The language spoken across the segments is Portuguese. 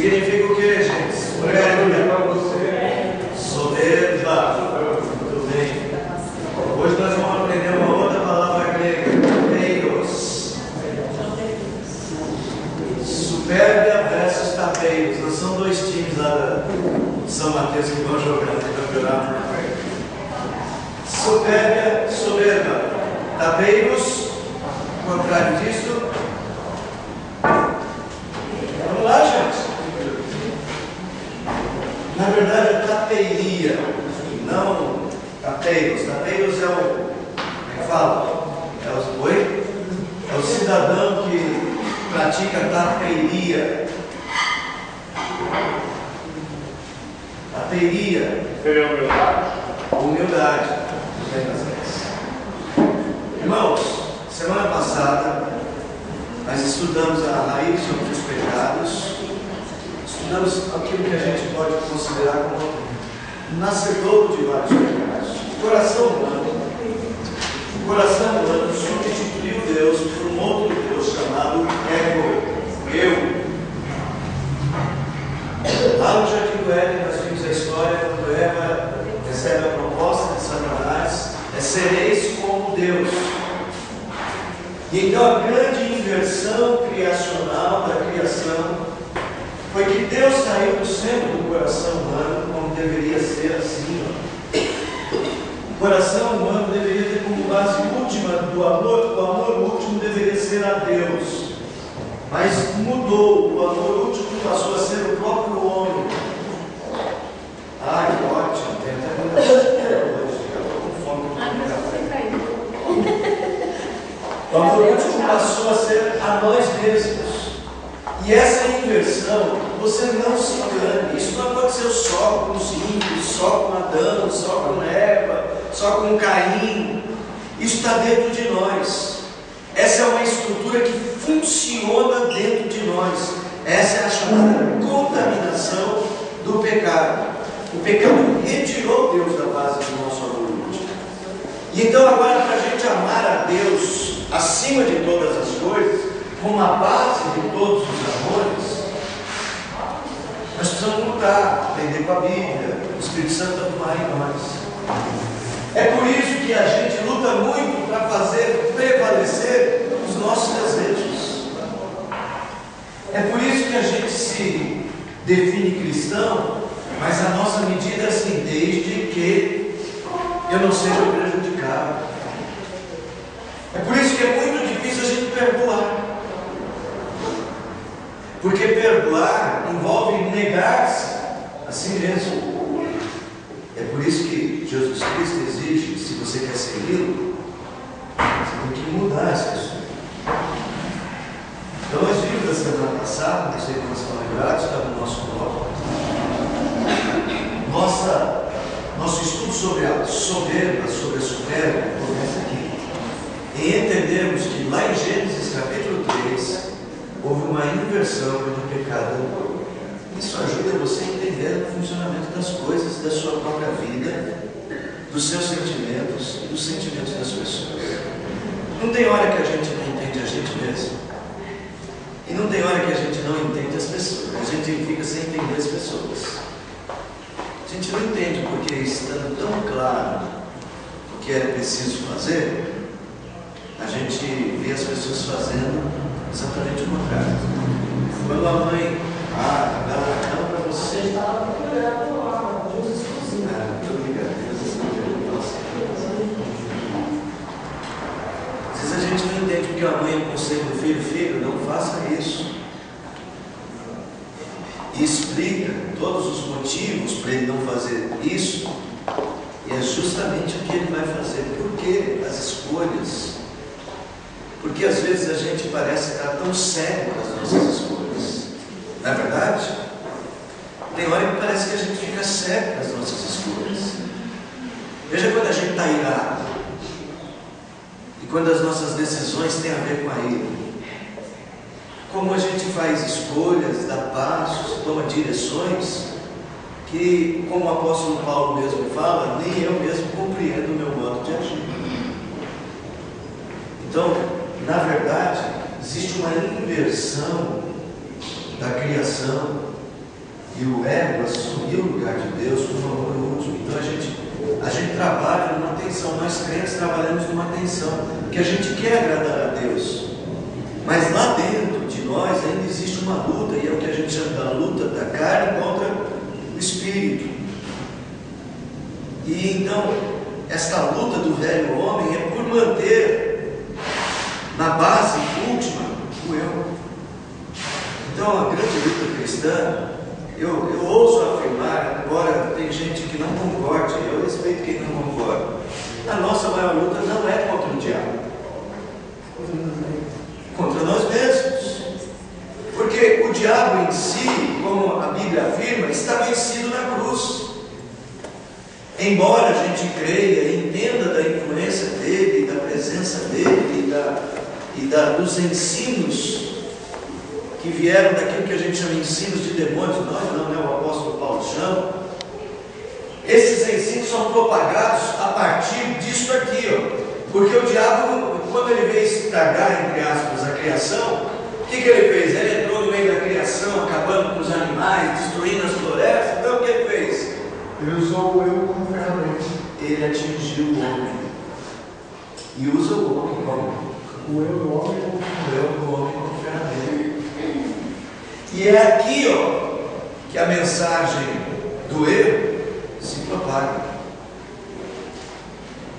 Significa o que, gente? Soberba. Soberba. Muito bem. Hoje nós vamos aprender uma outra palavra grega. Tapeiros. Supérbia versus tapeiros. Nós são dois times lá de São Mateus que vão jogar no campeonato. Supérbia, soberba. Tapeiros, o contrário disso. Vamos lá, gente. Na verdade, é tapeiria, não tapeiros. Tapeiros é o. Como é que fala? É o cidadão que pratica tapeiria. Tapeiria. Seria humildade? Humildade. Irmãos, semana passada nós estudamos a raiz dos pecados. Estudamos aquilo que a gente pode considerar como nascedouro de vários pecados. O coração humano substituiu Deus por um outro Deus chamado ego, eu. Lá no Jardim do Éden nós vimos a história quando Eva recebe a proposta de Satanás: sereis como Deus. E então a grande inversão criacional da criação foi que Deus saiu do centro do coração humano, como deveria ser assim. O coração humano deveria ter como base última do amor, o amor último deveria ser a Deus. Mas mudou, o amor último passou a ser o próprio homem. Ai, ótimo, tem até muita coisa hoje, eu estou com fome. O amor último passou a ser a nós mesmos. E essa inversão, você não se engane, isso não aconteceu só com os ímpios, só com Adão, só com Eva, só com Caim. Isso está dentro de nós. Essa é uma estrutura que funciona dentro de nós. Essa é a chamada contaminação do pecado. O pecado retirou Deus da base do nosso amor último. E então agora, para a gente amar a Deus acima de todas as coisas, como a base de todos os amores, nós precisamos lutar, aprender com a Bíblia, o Espírito Santo atuar em nós. É por isso que a gente luta muito para fazer prevalecer os nossos desejos. É por isso que a gente se define cristão, mas a nossa medida é assim: desde que eu não seja prejudicado. É por isso que é muito difícil a gente perdoar. Porque perdoar envolve negar-se a si mesmo. É por isso que Jesus Cristo exige, se você quer segui-lo, você tem que mudar essa pessoa. Então nós vimos na semana passada, não sei quando estão lembrados, está no nosso bloco, nosso estudo sobre a soberba, sobre a supérbia, começa aqui. E entendermos que lá em Gênesis capítulo 3, houve uma inversão do pecado. Isso ajuda você a entender o funcionamento das coisas, da sua própria vida, dos seus sentimentos e dos sentimentos das pessoas. Não tem hora que a gente não entende a gente mesmo. E não tem hora que a gente não entende as pessoas. A gente fica sem entender as pessoas. A gente não entende porque, estando tão claro o que é preciso fazer, a gente vê as pessoas fazendo exatamente o contrário. Quando a mãe, não para você. Muito obrigado. Às vezes a gente não entende porque a mãe aconselha o filho: filho, não faça isso. E explica todos os motivos para ele não fazer isso. E é justamente o que ele vai fazer. Por que as escolhas? Porque às vezes a gente parece estar tão cego das nossas escolhas. Não é verdade? Tem hora que parece que a gente fica cego das nossas escolhas. Veja quando a gente está irado. E quando as nossas decisões têm a ver com a ira. Como a gente faz escolhas, dá passos, toma direções que, como o apóstolo Paulo mesmo fala, nem eu mesmo compreendo o meu modo de agir. Então, na verdade, existe uma inversão da criação E o ego assumiu o lugar de Deus como amor último. Então a gente trabalha numa tensão. Nós crentes trabalhamos numa tensão, que a gente quer agradar a Deus. Mas lá dentro de nós ainda existe uma luta, e é o que a gente chama da luta da carne contra o espírito. E então, esta luta do velho homem é por manter na base última o eu. Então, a grande luta cristã, eu ouso afirmar, embora tem gente que não concorde, eu respeito quem não concorda, a nossa maior luta não é contra o diabo, contra nós mesmos. Porque o diabo em si, como a Bíblia afirma, está vencido na cruz. Embora a gente creia e entenda da influência dele, da presença dele dos ensinos que vieram daquilo que a gente chama de ensinos de demônios, nós não, né? O apóstolo Paulo chama. Esses ensinos são propagados a partir disso aqui, ó. Porque o diabo, quando ele veio estragar, entre aspas, a criação, o que ele fez? Ele entrou no meio da criação, acabando com os animais, destruindo as florestas. Então o que ele fez? Ele usou o eu como ferramenta. Ele atingiu o homem. E usa o homem como? O eu do homem como ferramenta. E é aqui, ó, que a mensagem do eu se propaga.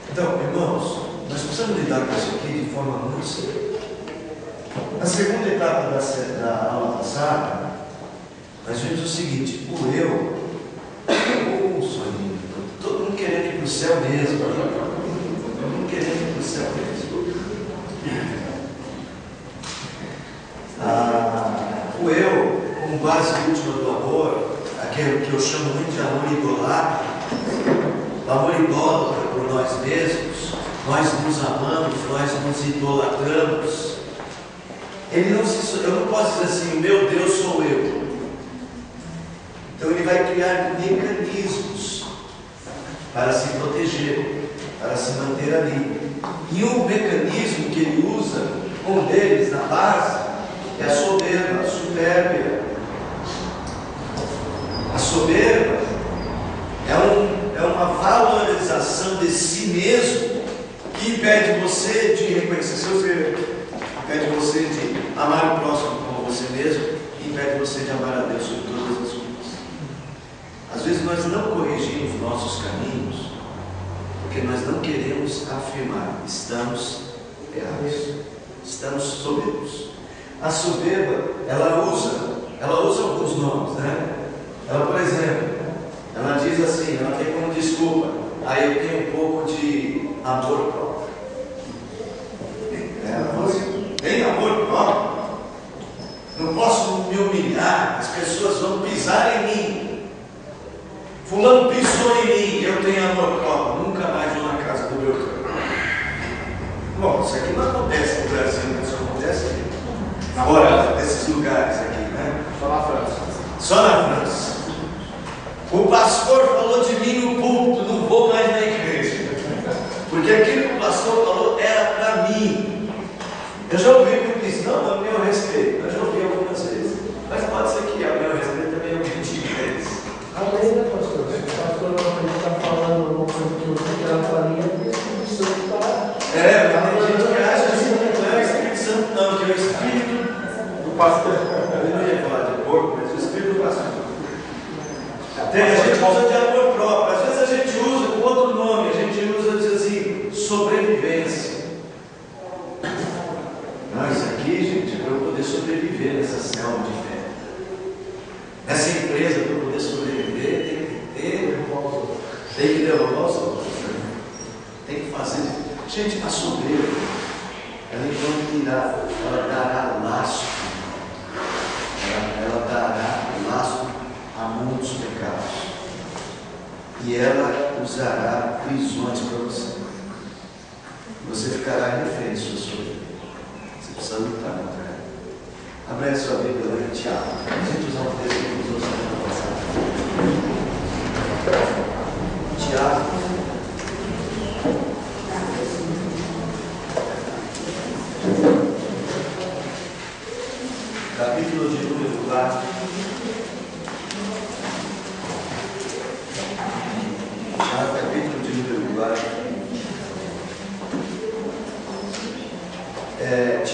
Então, irmãos, nós precisamos lidar com isso aqui de forma muito séria. Na segunda etapa da aula passada, nós vimos o seguinte: o eu, soninho, todo mundo querendo ir para o céu mesmo, todo mundo querendo ir para o céu mesmo. O eu, como base última do amor, aquele que eu chamo muito de amor idolatra, o amor idólatra por nós mesmos, nós nos amamos, nós nos idolatramos. Eu não posso dizer assim, meu Deus sou eu. Então ele vai criar mecanismos para se proteger, para se manter ali. E um mecanismo que ele usa, um deles na base, é a soberba, a supérbia. A soberba é uma valorização de si mesmo que impede você de reconhecer seu erro, impede você de amar o próximo como você mesmo, e impede você de amar a Deus sobre todas as coisas. Às vezes nós não corrigimos nossos caminhos porque nós não queremos afirmar, estamos errados, estamos soberbos. A soberba, ela usa alguns nomes, né? Ela, por exemplo, ela diz assim, ela tem como desculpa, aí eu tenho um pouco de amor próprio. Ela fala assim, tem amor próprio? Não posso me humilhar, as pessoas vão pisar em mim. Fulano pisou em mim, eu tenho amor próprio, nunca mais vou na casa do meu pai. Bom, isso aqui não acontece no Brasil, isso acontece aqui. Fora desses lugares aqui, né? Só na França. Só na França. O pastor falou de mim no púlpito, não vou mais na igreja. Porque aquilo que o pastor falou era para mim. Eu já ouvi que disse, não, é o meu respeito. Eu já ouvi algumas vezes. Mas pode ser que o meu respeito também é o mentira deles. Além, né, pastor? Se o pastor não está falando alguma coisa que eu sei que era para mim, é porque o Espírito Santo está. Tem gente que acha que não é o Espírito Santo, não, que é o Espírito do pastor. Eu não ia falar de porco, mas o Espírito do pastor. A gente usa de amor próprio, às vezes a gente usa com outro nome, a gente usa, diz assim, sobrevivência. Não, isso aqui, gente, é para eu poder sobreviver nessa selva de fé. Nessa empresa, para eu poder sobreviver, tem que derrubar os outros. Tem que fazer. Gente, a soberba, ela então ela dará laço. Ela dará laço a muitos pecados. E ela usará prisões para você. Você ficará refém de sua soberba. Você precisa lutar contra ela. Abra a sua Bíblia lá em Tiago. A gente usar um texto que usou semana passada. Tiago. Capítulo de número 4.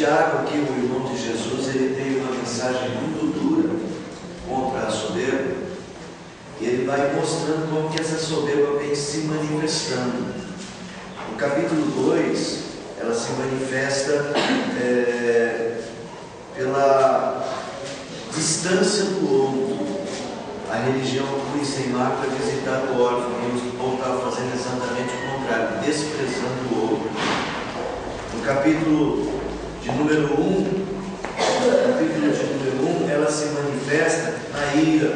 Tiago, aqui o irmão de Jesus, ele tem uma mensagem muito dura contra a soberba, e ele vai mostrando como que essa soberba vem se manifestando. No capítulo 2, ela se manifesta pela distância do outro. A religião punha sem mar para visitar o órfão, e o povo estava fazendo exatamente o contrário, desprezando o outro. No capítulo de número 1, ela se manifesta na ira.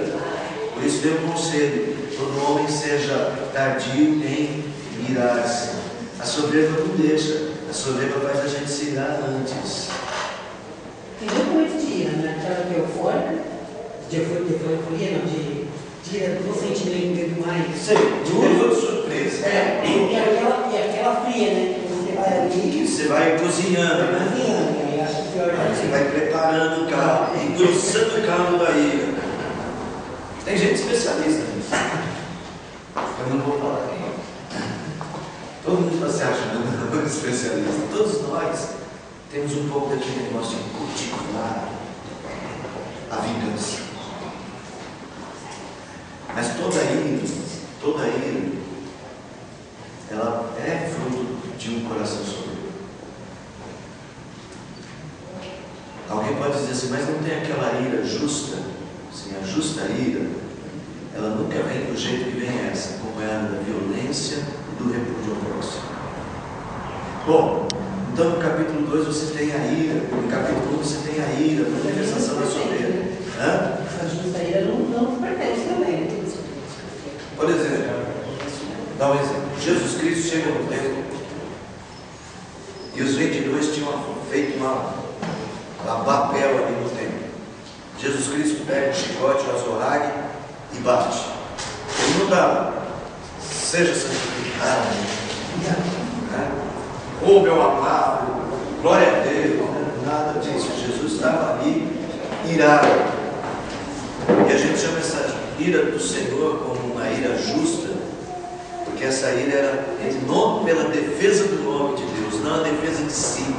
Por isso deu um conselho: todo homem seja tardio em irar-se. A soberba não deixa, a soberba faz a gente se irar antes. Tem muito de ira, né? Aquela que é eufórica, de euforia, não, de ira do sentimento mais. Sei, de surpresa. E aquela fria, né? Que você vai ali. Você vai cozinhando, né? Aí acho pior. Você vai preparando o caldo, engrossando o caldo da ira. Tem gente especialista nisso. Eu não vou falar quem. Todo mundo está se achando um especialista. Todos nós temos um pouco daquele negócio de cultivar a vingança. Mas toda ira, ela é fruto de um coração soberbo. Alguém pode dizer assim, mas não tem aquela ira justa? Sim, a justa ira, ela nunca vem do jeito que vem essa, acompanhada da violência e do repúdio ao próximo. Bom, então no capítulo 2 você tem a ira, no capítulo 1 você tem a ira, a manifestação da soberba. A justa ira não pertence também. Por exemplo, dá um exemplo. Jesus Cristo chega no templo e os 22 tinham feito uma papel ali no templo. Jesus Cristo pega o chicote, o azorrague e bate. Ele não dá, seja santificado, ou meu amado, glória a Deus, nada disso. Jesus estava ali irado. E a gente chama essa ira do Senhor como uma ira justa, porque essa ira era pela defesa do nome de Deus, não a defesa de si.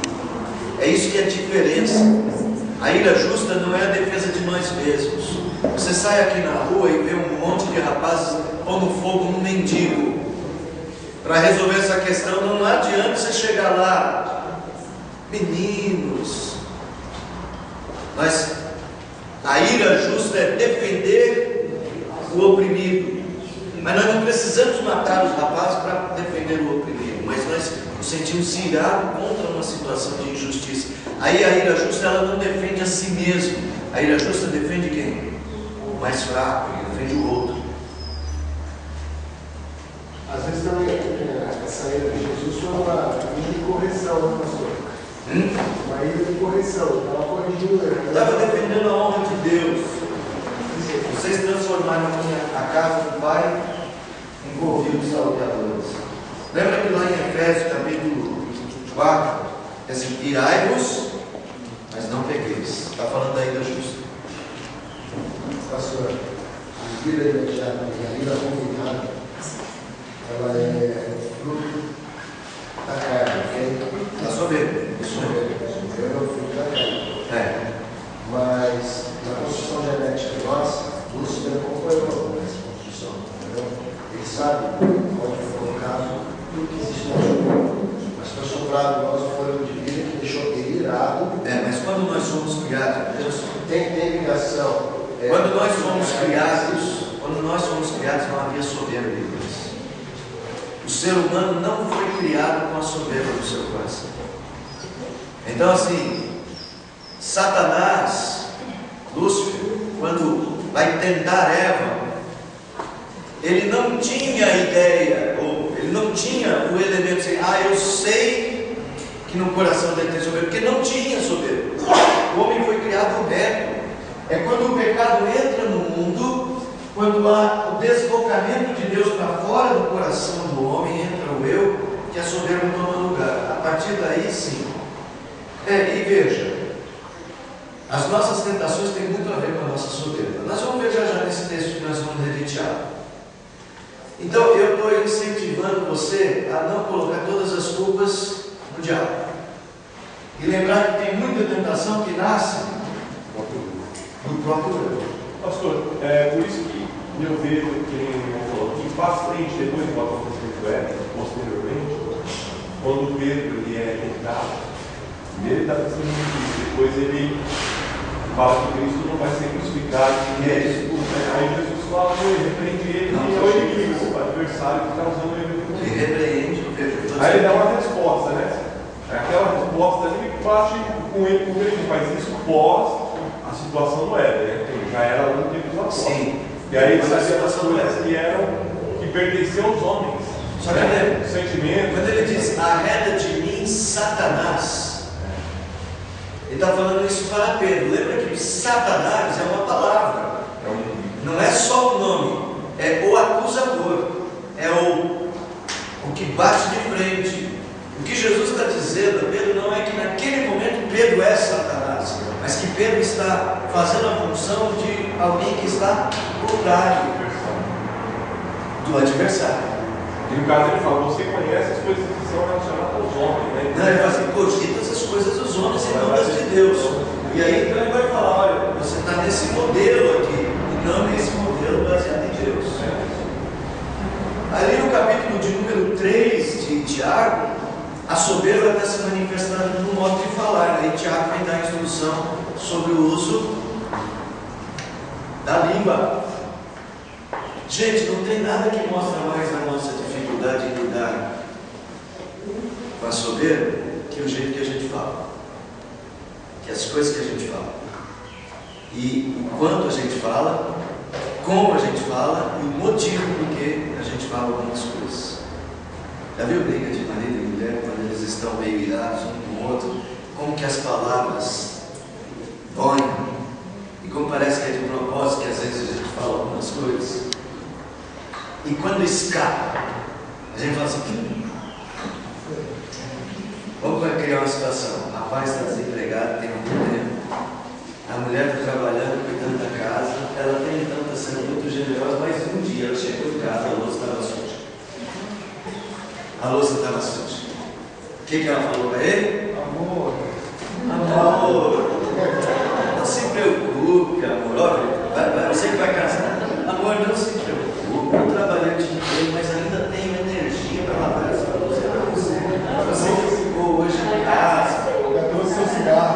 É isso que é a diferença. A ira justa não é a defesa de nós mesmos. Você sai aqui na rua e vê um monte de rapazes pondo fogo num mendigo. Para resolver essa questão, não adianta você chegar lá, meninos. Mas a ira justa é defender o oprimido. Mas nós não precisamos matar os rapazes para defender o oprimido, mas nós nos sentimos irados contra uma situação de injustiça. Aí a ira justa, ela não defende a si mesmo. A ira justa defende quem? O mais fraco, defende o outro. Às vezes também essa ira de Jesus foi uma ira de correção, né, pastor? Uma ira de correção, estava corrigindo ele. Estava defendendo a honra de Deus. Vocês transformaram a casa do Pai em covil de salteadores. Lembra que lá em Efésios capítulo 4, é assim, irai-vos, mas não pegueis. Está falando da ira justa. Pastor, a ira imediata e a ira combinada, ela é fruto da carne, ok? Da soberba. Isso mesmo. É o fruto da carne. Mas na construção genética nossa, Lúcifer acompanhou nessa construção, entendeu? Ele sabe onde foi colocado tudo que existe no nosso corpo. Mas foi soprado nós o fôlego de vida que deixou ele irado. Mas quando nós somos criados, tem ligação. quando nós fomos criados, não havia soberba em nós. O ser humano não foi criado com a soberba do seu coração. Então assim, Satanás, Lúcifer, quando vai tentar Eva, ele não tinha ideia, ou ele não tinha o elemento assim, eu sei que no coração dele tem soberba, porque não tinha soberba. O homem foi criado reto. É quando o pecado entra no mundo, quando há o deslocamento de Deus para fora do coração do homem, entra o eu, que a soberba toma lugar. A partir daí, sim. E veja, as nossas tentações têm muito a ver com a nossa soberba. Nós vamos ver já nesse texto que nós vamos ler de Tiago. Então, eu estou incentivando você a não colocar todas as culpas no diabo. E lembrar que tem muita tentação que nasce do próprio eu. Pastor, por isso que eu vejo que para frente, depois do acontecimento posteriormente, quando Pedro ele é tentado, ele está pensando muito isso, depois ele fala que Cristo não vai ser crucificado, aí Jesus fala, repreende ele, e é o inimigo, o adversário que está usando ele. Ele repreende o Pedro. Aí ele dá uma resposta, né? Aquela resposta ali que bate com ele, como ele faz isso pós a situação do Éden, né? Já era lá no tempo dos apóstolos. Sim. E aí ele sabia das coisas que pertenciam aos homens. Só que o sentimento. Quando ele diz, arreda de mim, Satanás, ele está falando isso para Pedro. Lembra que Satanás é uma palavra, não é só o nome, é o acusador, é o que bate de frente. O que Jesus está dizendo a Pedro não é que naquele momento Pedro é Satanás, mas que Pedro está fazendo a função de alguém que está por trás do adversário. E no caso ele fala, você conhece as coisas que são relacionadas aos homens, né? Não, ele fala assim, cogita as coisas dos homens e não das de Deus. E aí então ele vai falar, olha, você está nesse modelo aqui, e não nesse modelo baseado em Deus. Ali no capítulo de número 3 de Tiago, a soberba está se manifestando no modo de falar. Aí Tiago vem dar a instrução sobre o uso da língua. Gente, não tem nada que mostra mais a nossa dificuldade em lidar com a soberba que o jeito que a gente fala, que as coisas que a gente fala, e o quanto a gente fala, como a gente fala e o motivo por que a gente fala algumas coisas. Já viu briga de marido e mulher quando eles estão meio irados um com o outro? Como que as palavras doem e como parece que é de propósito que às vezes a gente fala algumas coisas. E quando escapa, a gente fala assim, vamos criar uma situação. O rapaz está desempregado, tem muito tempo. A mulher está trabalhando, cuidando da casa. Ela tem então, está sendo muito generosa, mas um dia ela chegou em casa, a louça estava suja. A louça estava suja. O que ela falou para ele? Amor. Amor. Não se preocupe, amor. Olha, você que vai casar. Amor, não se preocupe. Eu trabalhei o dia inteiro, mas ainda tenho energia para lavar essa louça para você. Você que ficou hoje em casa. Já trouxe seu cigarro.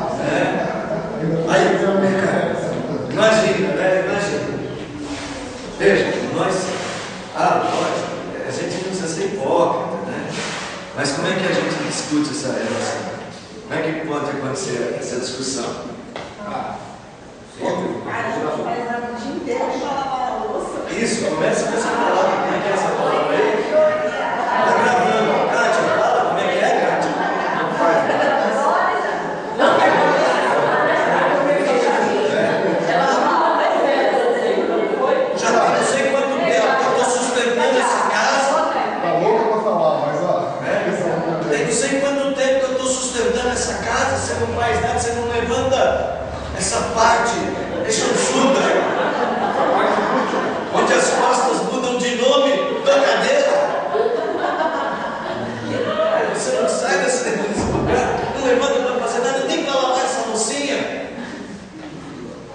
Aí, imagina, né? Imagina. Veja, nós, a gente não precisa ser hipócrita, né? Mas como é que a gente discute essa relação? Como é que pode acontecer essa discussão? Isso, começa com essa palavra. Como é que é essa palavra aí? Está gravando. Kátia, fala como é que é, Kátia? Já tem não sei quanto tempo que eu estou sustentando essa casa. Tá louca para falar, mas ó. Tem não sei quanto tempo que eu estou sustentando essa casa. Você não faz nada, você não levanta essa parte, chuchuda, onde as costas mudam de nome da cadeira. Você não sai desse lugar, não levanta para fazer nada, nem para lavar essa loucinha.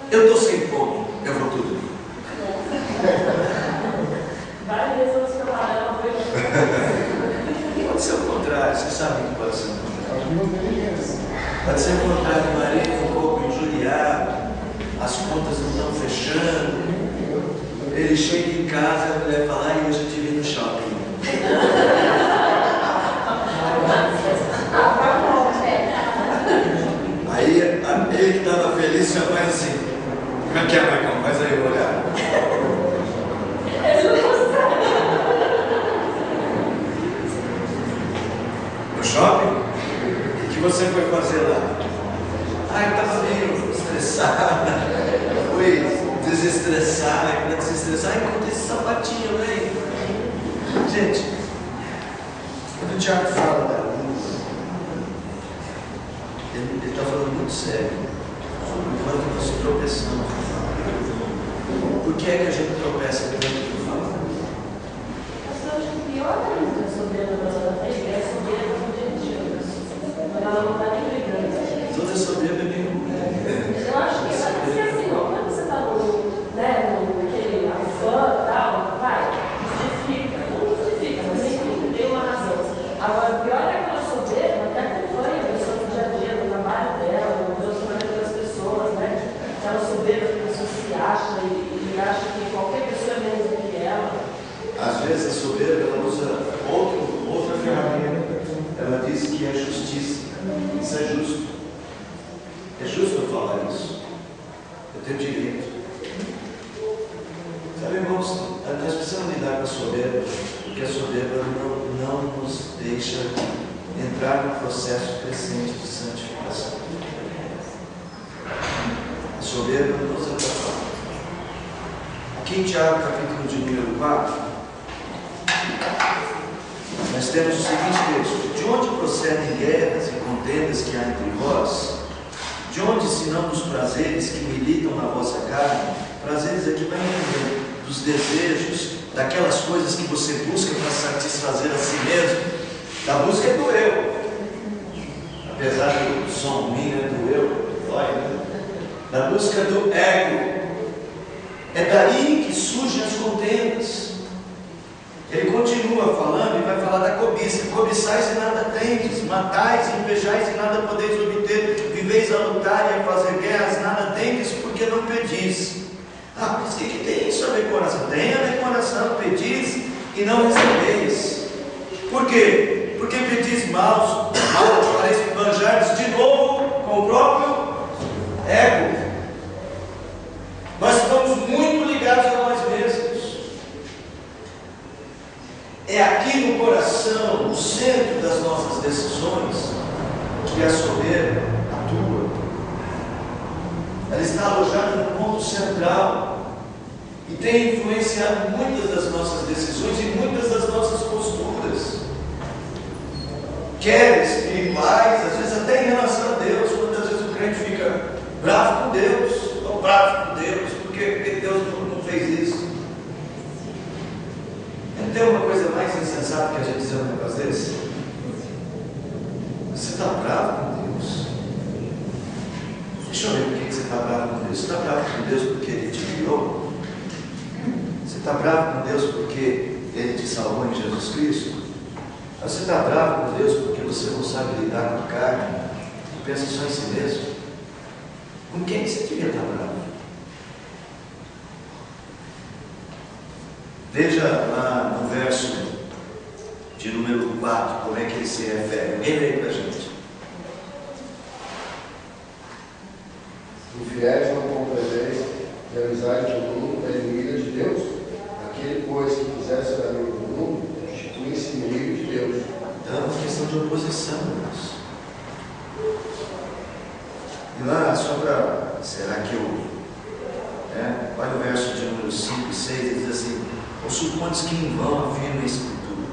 Eu estou sem fome, eu vou tudo. Pode ser o contrário, vocês sabem que pode ser o contrário. Pode ser o contrário, o marido um pouco injuriado, as contas não estão fechando. Ele chega em casa, a mulher fala, e hoje eu te vi no shopping. Aí ele que estava feliz já faz assim, como é que é, Marcão? Faz aí o olhar. No shopping? O que você foi fazer lá? Eu estava meio estressada, fui desestressar, para desestressar, encontrei esse sapatinho aí. Gente, quando o Tiago fala da língua, ele está falando muito sério sobre o quanto nós tropeçamos. Por que é que a gente tropeça quando a gente fala? Eu acho que o pior da soberba da igreja é a soberba do dia de Deus. Quando ela não está nem brigando. fala isso. Eu tenho direito. Sabe, irmãos, nós precisamos lidar com a soberba, porque a soberba não nos deixa entrar no processo crescente de santificação. A soberba nos atrapalha. Aqui em Tiago, capítulo de número 4, nós temos o seguinte texto: de onde procedem guerras e contendas que há entre vós? De onde, senão dos prazeres que militam na vossa carne? Prazeres aqui vai entender dos desejos, daquelas coisas que você busca para satisfazer a si mesmo, da busca do eu. Apesar do som ruim, né, do eu, dói, né? Da busca do ego. É daí que surgem as contendas. Ele continua falando e vai falar da cobiça. Cobiçais e nada tendes, matais e invejais e nada podeis obter, viveis a lutar e a fazer guerras, nada tendes porque não pedis. Ah, mas o que tem isso a ver com oração? Tem a ver com oração, pedis e não recebeis. Por quê? Porque pedis mal para esbanjardes de novo com o próprio ego. Nós estamos muito ligados a nós mesmos. É aqui no coração, no centro das nossas decisões, que a soberba atua. Ela está alojada no ponto central e tem influenciado muitas das nossas decisões e muitas das nossas posturas, quer espirituais, às vezes até em relação a Deus. Muitas vezes o crente fica bravo com Deus, estou bravo com Deus, porque Deus não fez isso. Não tem uma coisa mais insensata que a gente dizer um negócio desse? Você está bravo com Deus? Deixa eu ver por que você está bravo com Deus. Você está bravo com Deus porque Ele te criou? Você está bravo com Deus porque Ele te salvou em Jesus Cristo? Ou você está bravo com Deus porque você não sabe lidar com a carne e pensa só em si mesmo? Com quem você devia estar bravo? Veja lá no verso de número 4, como é que ele se refere. Alguém lê para a gente. Infiéis não compreendeis que a amizade do mundo é inimiga de Deus. Aquele, pois, que quiser ser amigo do mundo, constitui-se inimigo de Deus. Então é uma questão de oposição, irmãos. E lá, só para... Será que eu... olha o verso de número 5 e 6, ele diz assim: ou supondes que em vão afirma a Escritura,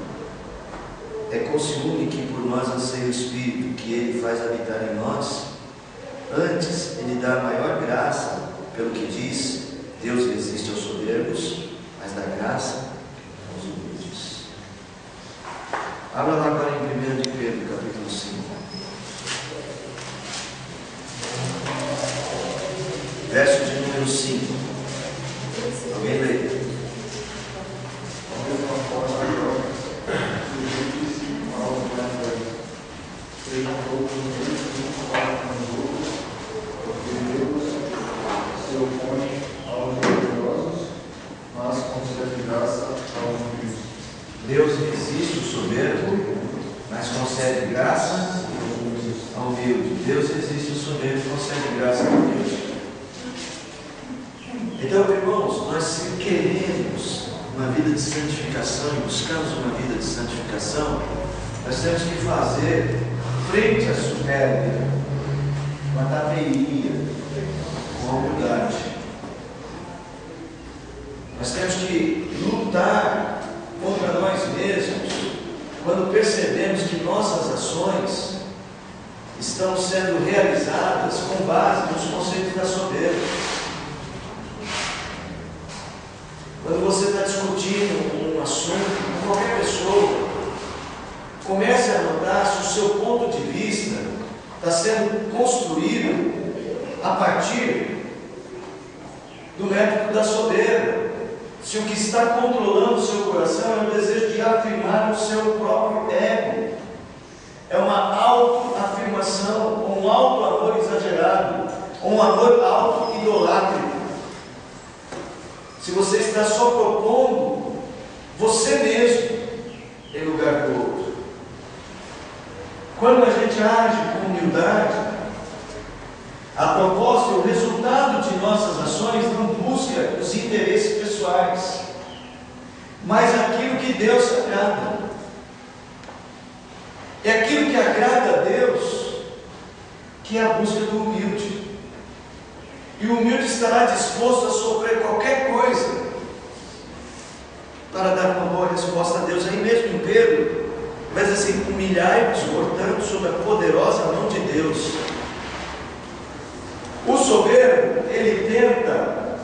é com ciúme que por nós anseia o Espírito, que Ele faz habitar em nós. Antes, Ele dá maior graça, pelo que diz: Deus resiste aos soberbos, mas dá graça aos humildes. Abra lá agora em 1 de Pedro, capítulo 5. Verso de número 5. Alguém lê? Sejam todos unidos uns para com os outros, porque Deus se opõe aos orgulhosos, mas concede graça aos humildes. Deus resiste o soberbo, mas concede graça ao humilde. Deus resiste o soberbo e concede graça ao humilde. Então, irmãos, nós se queremos uma vida de santificação e buscamos uma vida de santificação, nós temos que fazer frente à soberba, com a tapeia, com a humildade. Nós temos que lutar contra nós mesmos quando percebemos que nossas ações estão sendo realizadas com base nos conceitos da soberba. Quando você está discutindo um assunto com qualquer pessoa, comece a notar se o seu ponto de vista está sendo construído a partir do método da soberba. Se o que está controlando o seu coração é o desejo de afirmar o seu próprio ego, é uma autoafirmação, um auto-amor exagerado, um amor auto-idolátrico. Se você está só propondo você mesmo em lugar do outro. Quando a gente age com humildade, A propósito, o resultado de nossas ações não busca os interesses pessoais, mas aquilo que Deus agrada. É aquilo que agrada a Deus, que é a busca do humilde. E o humilde estará disposto a sofrer qualquer coisa para dar uma boa resposta a Deus. Aí mesmo em Pedro, vai dizer assim: humilhai-vos, portanto, sob a poderosa mão de Deus. O soberbo, ele tenta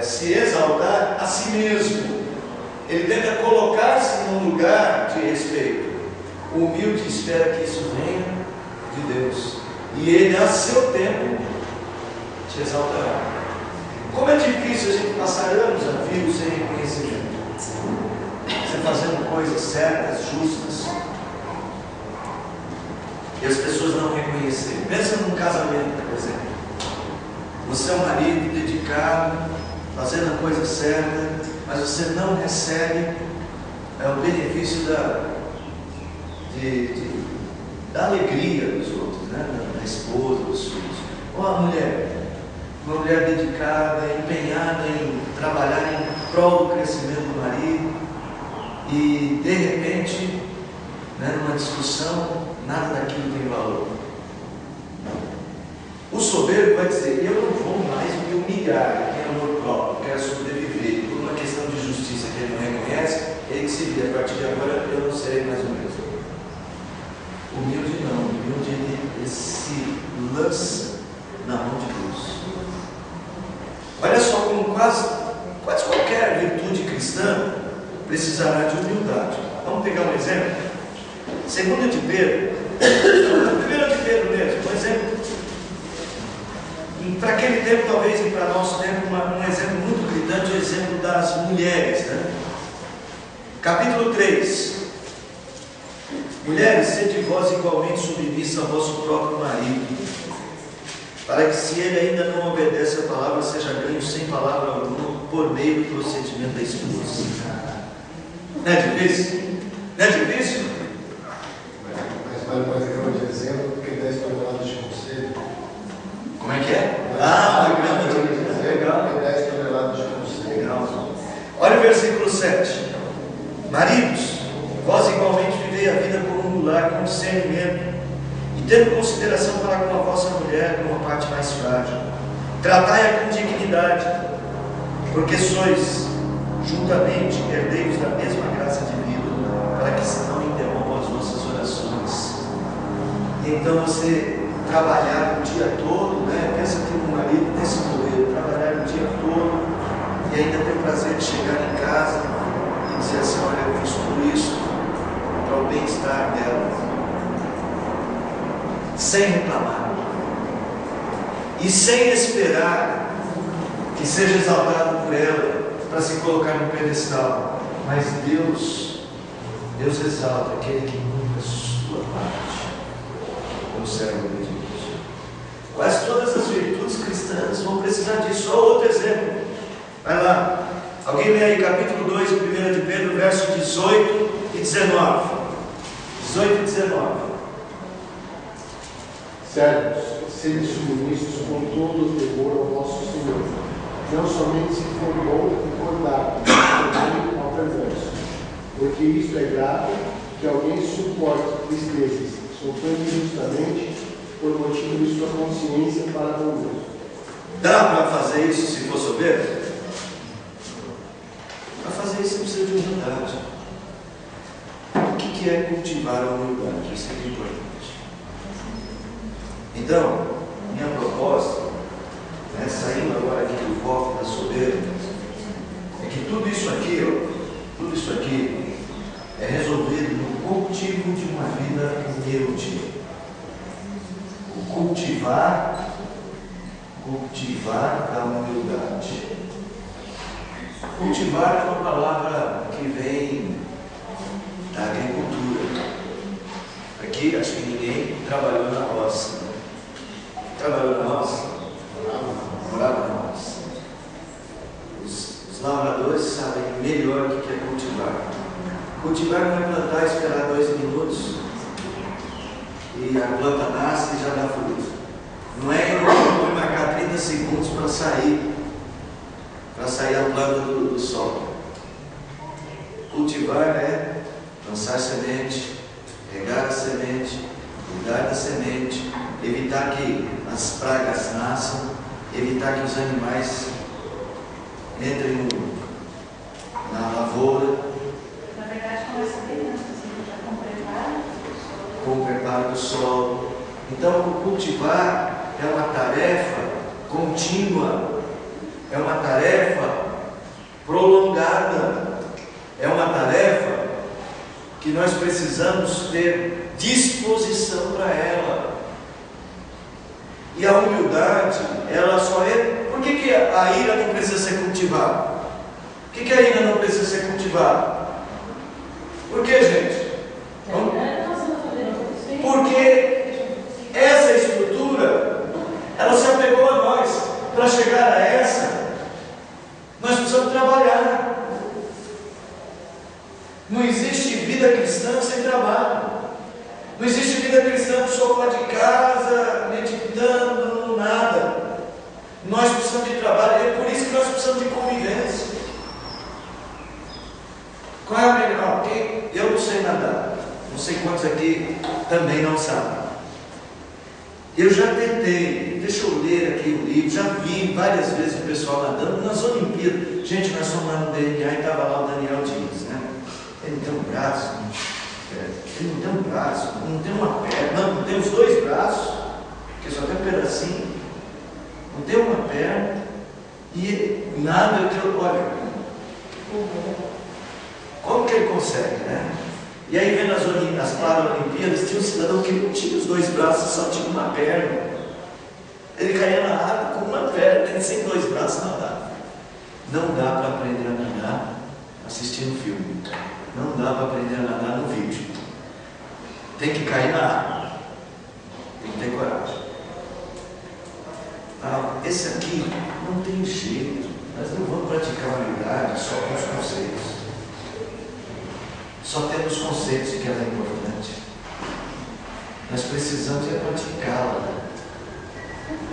se exaltar a si mesmo. Ele tenta colocar-se num lugar de respeito. O humilde espera que isso venha de Deus, e ele a seu tempo te exaltará. Como é difícil a gente passar anos a vida sem reconhecimento, você fazendo coisas certas, justas, e as pessoas não reconhecerem. Pensa num casamento, por exemplo. Você é um marido dedicado, fazendo a coisa certa, mas você não recebe o benefício da alegria dos outros, né? Da esposa, dos filhos. Ou a mulher, uma mulher dedicada, empenhada em trabalhar em prol do crescimento do marido, e de repente, numa discussão, nada daquilo tem valor. O soberbo vai dizer: eu não vou mais me humilhar, eu tenho amor próprio, eu quero sobreviver. Por uma questão de justiça que ele não reconhece, ele que se vê: a partir de agora eu não serei mais o mesmo. O humilde não, o humilde ele se lança na mão de Deus. Olha só como quase qualquer virtude cristã precisará de humildade. Vamos pegar um exemplo? 2 de Pedro, 1 de Pedro mesmo, por exemplo. Para aquele tempo, talvez, e para nosso tempo, um exemplo muito gritante é o exemplo das mulheres, né? Capítulo 3. Mulheres, sede vós igualmente submissa ao vosso próprio marido, para que, se ele ainda não obedece a palavra, seja ganho sem palavra alguma por meio do procedimento da esposa. Não é difícil? Não é difícil? Mas vale mais grama de exemplo do que 10 toneladas de conselho. Como é que é? Uma grama de exemplo. Legal. Do que 10 toneladas de conselho. Legal. Olha o versículo 7. Maridos, vós igualmente vivei a vida como um lar com discernimento, e tendo consideração para com a vossa mulher como a parte mais frágil. Tratai-a com dignidade, porque sois juntamente herdeiros da mesma graça de vida, para que se não interrompam as vossas orações. E então você trabalhar o dia todo, né? Pensa que um marido tem esse poder, trabalhar o dia todo e ainda ter o prazer de chegar em casa e dizer assim: olha, eu fiz tudo isso para o bem-estar dela, sem reclamar e sem esperar que seja exaltado por ela para se colocar no pedestal. Mas Deus exalta aquele que nunca sua parte, como servo de Deus. Quase todas as virtudes cristãs vão precisar disso. Só outro exemplo. Vai lá. Alguém lê aí capítulo 2, 1 de Pedro, versos 18 e 19. 18 e 19. Servos, sede submissos com todo o temor ao vosso Senhor, não somente se for bom e for dado, mas também ao perverso. Porque isto é grave, que alguém suporte tristezas, sofrendo injustamente, por motivo de sua consciência para com Deus. Dá para fazer isso se for soberbo? Para fazer isso você precisa de humildade. O que é cultivar a humildade? Isso é importante. Então, minha proposta, saindo agora aqui do foco da soberba, é que tudo isso aqui é resolvido no cultivo de uma vida humilde. O cultivar a humildade. Cultivar é uma palavra que vem da agricultura. Aqui acho que ninguém trabalhou na roça. Trabalhou na roça? Morava na roça. Os lavradores sabem melhor o que é cultivar. Cultivar não é plantar e esperar 2 minutos e a planta nasce e já dá fruto. Não é eu marcar 30 segundos para sair a planta do solo. Cultivar é lançar semente, regar a semente, cuidar da semente, evitar que as pragas nasçam, evitar que os animais entrem na lavoura. Na verdade, começa bem antes, assim, já com Com o preparo do solo. Então, cultivar é uma tarefa contínua, é uma tarefa prolongada, é uma tarefa que nós precisamos ter disposição para ela. E a humildade, ela só é... Por que a ira não precisa ser cultivada? Por que a ira não precisa ser cultivada? Por que, gente? Porque essa estrutura, ela se apegou a nós. Para chegar a essa, nós precisamos trabalhar. Não existe vida cristã sem trabalho. Não existe vida cristã do sofá de casa, meditando, nada. Nós precisamos de trabalho, é por isso que nós precisamos de convivência. Qual é a melhor? Eu não sei nadar. Não sei quantos aqui também não sabem. Eu já tentei, deixa eu ler aqui o livro, já vi várias vezes o pessoal nadando nas Olimpíadas. Gente, nós fomos lá no DNA e estava lá o Daniel Dias, né? Ele não tem um braço, ele não tem um braço, não tem uma perna, não tem os dois braços, porque só tem um pedacinho, não tem uma perna, e nada que eu olha. Como que ele consegue, né? E aí, vendo as Paralimpíadas, tinha um cidadão que não tinha os dois braços, só tinha uma perna. Ele caía na água com uma perna, ele sem dois braços nadar. Não dá para aprender a nadar assistindo filme. Não dá para aprender a nadar no vídeo. Tem que cair na água. Tem que ter coragem. Esse aqui não tem jeito. Nós não vamos praticar a humildade só com os conceitos. Só tendo os conceitos de que ela é importante. Nós precisamos praticá-la.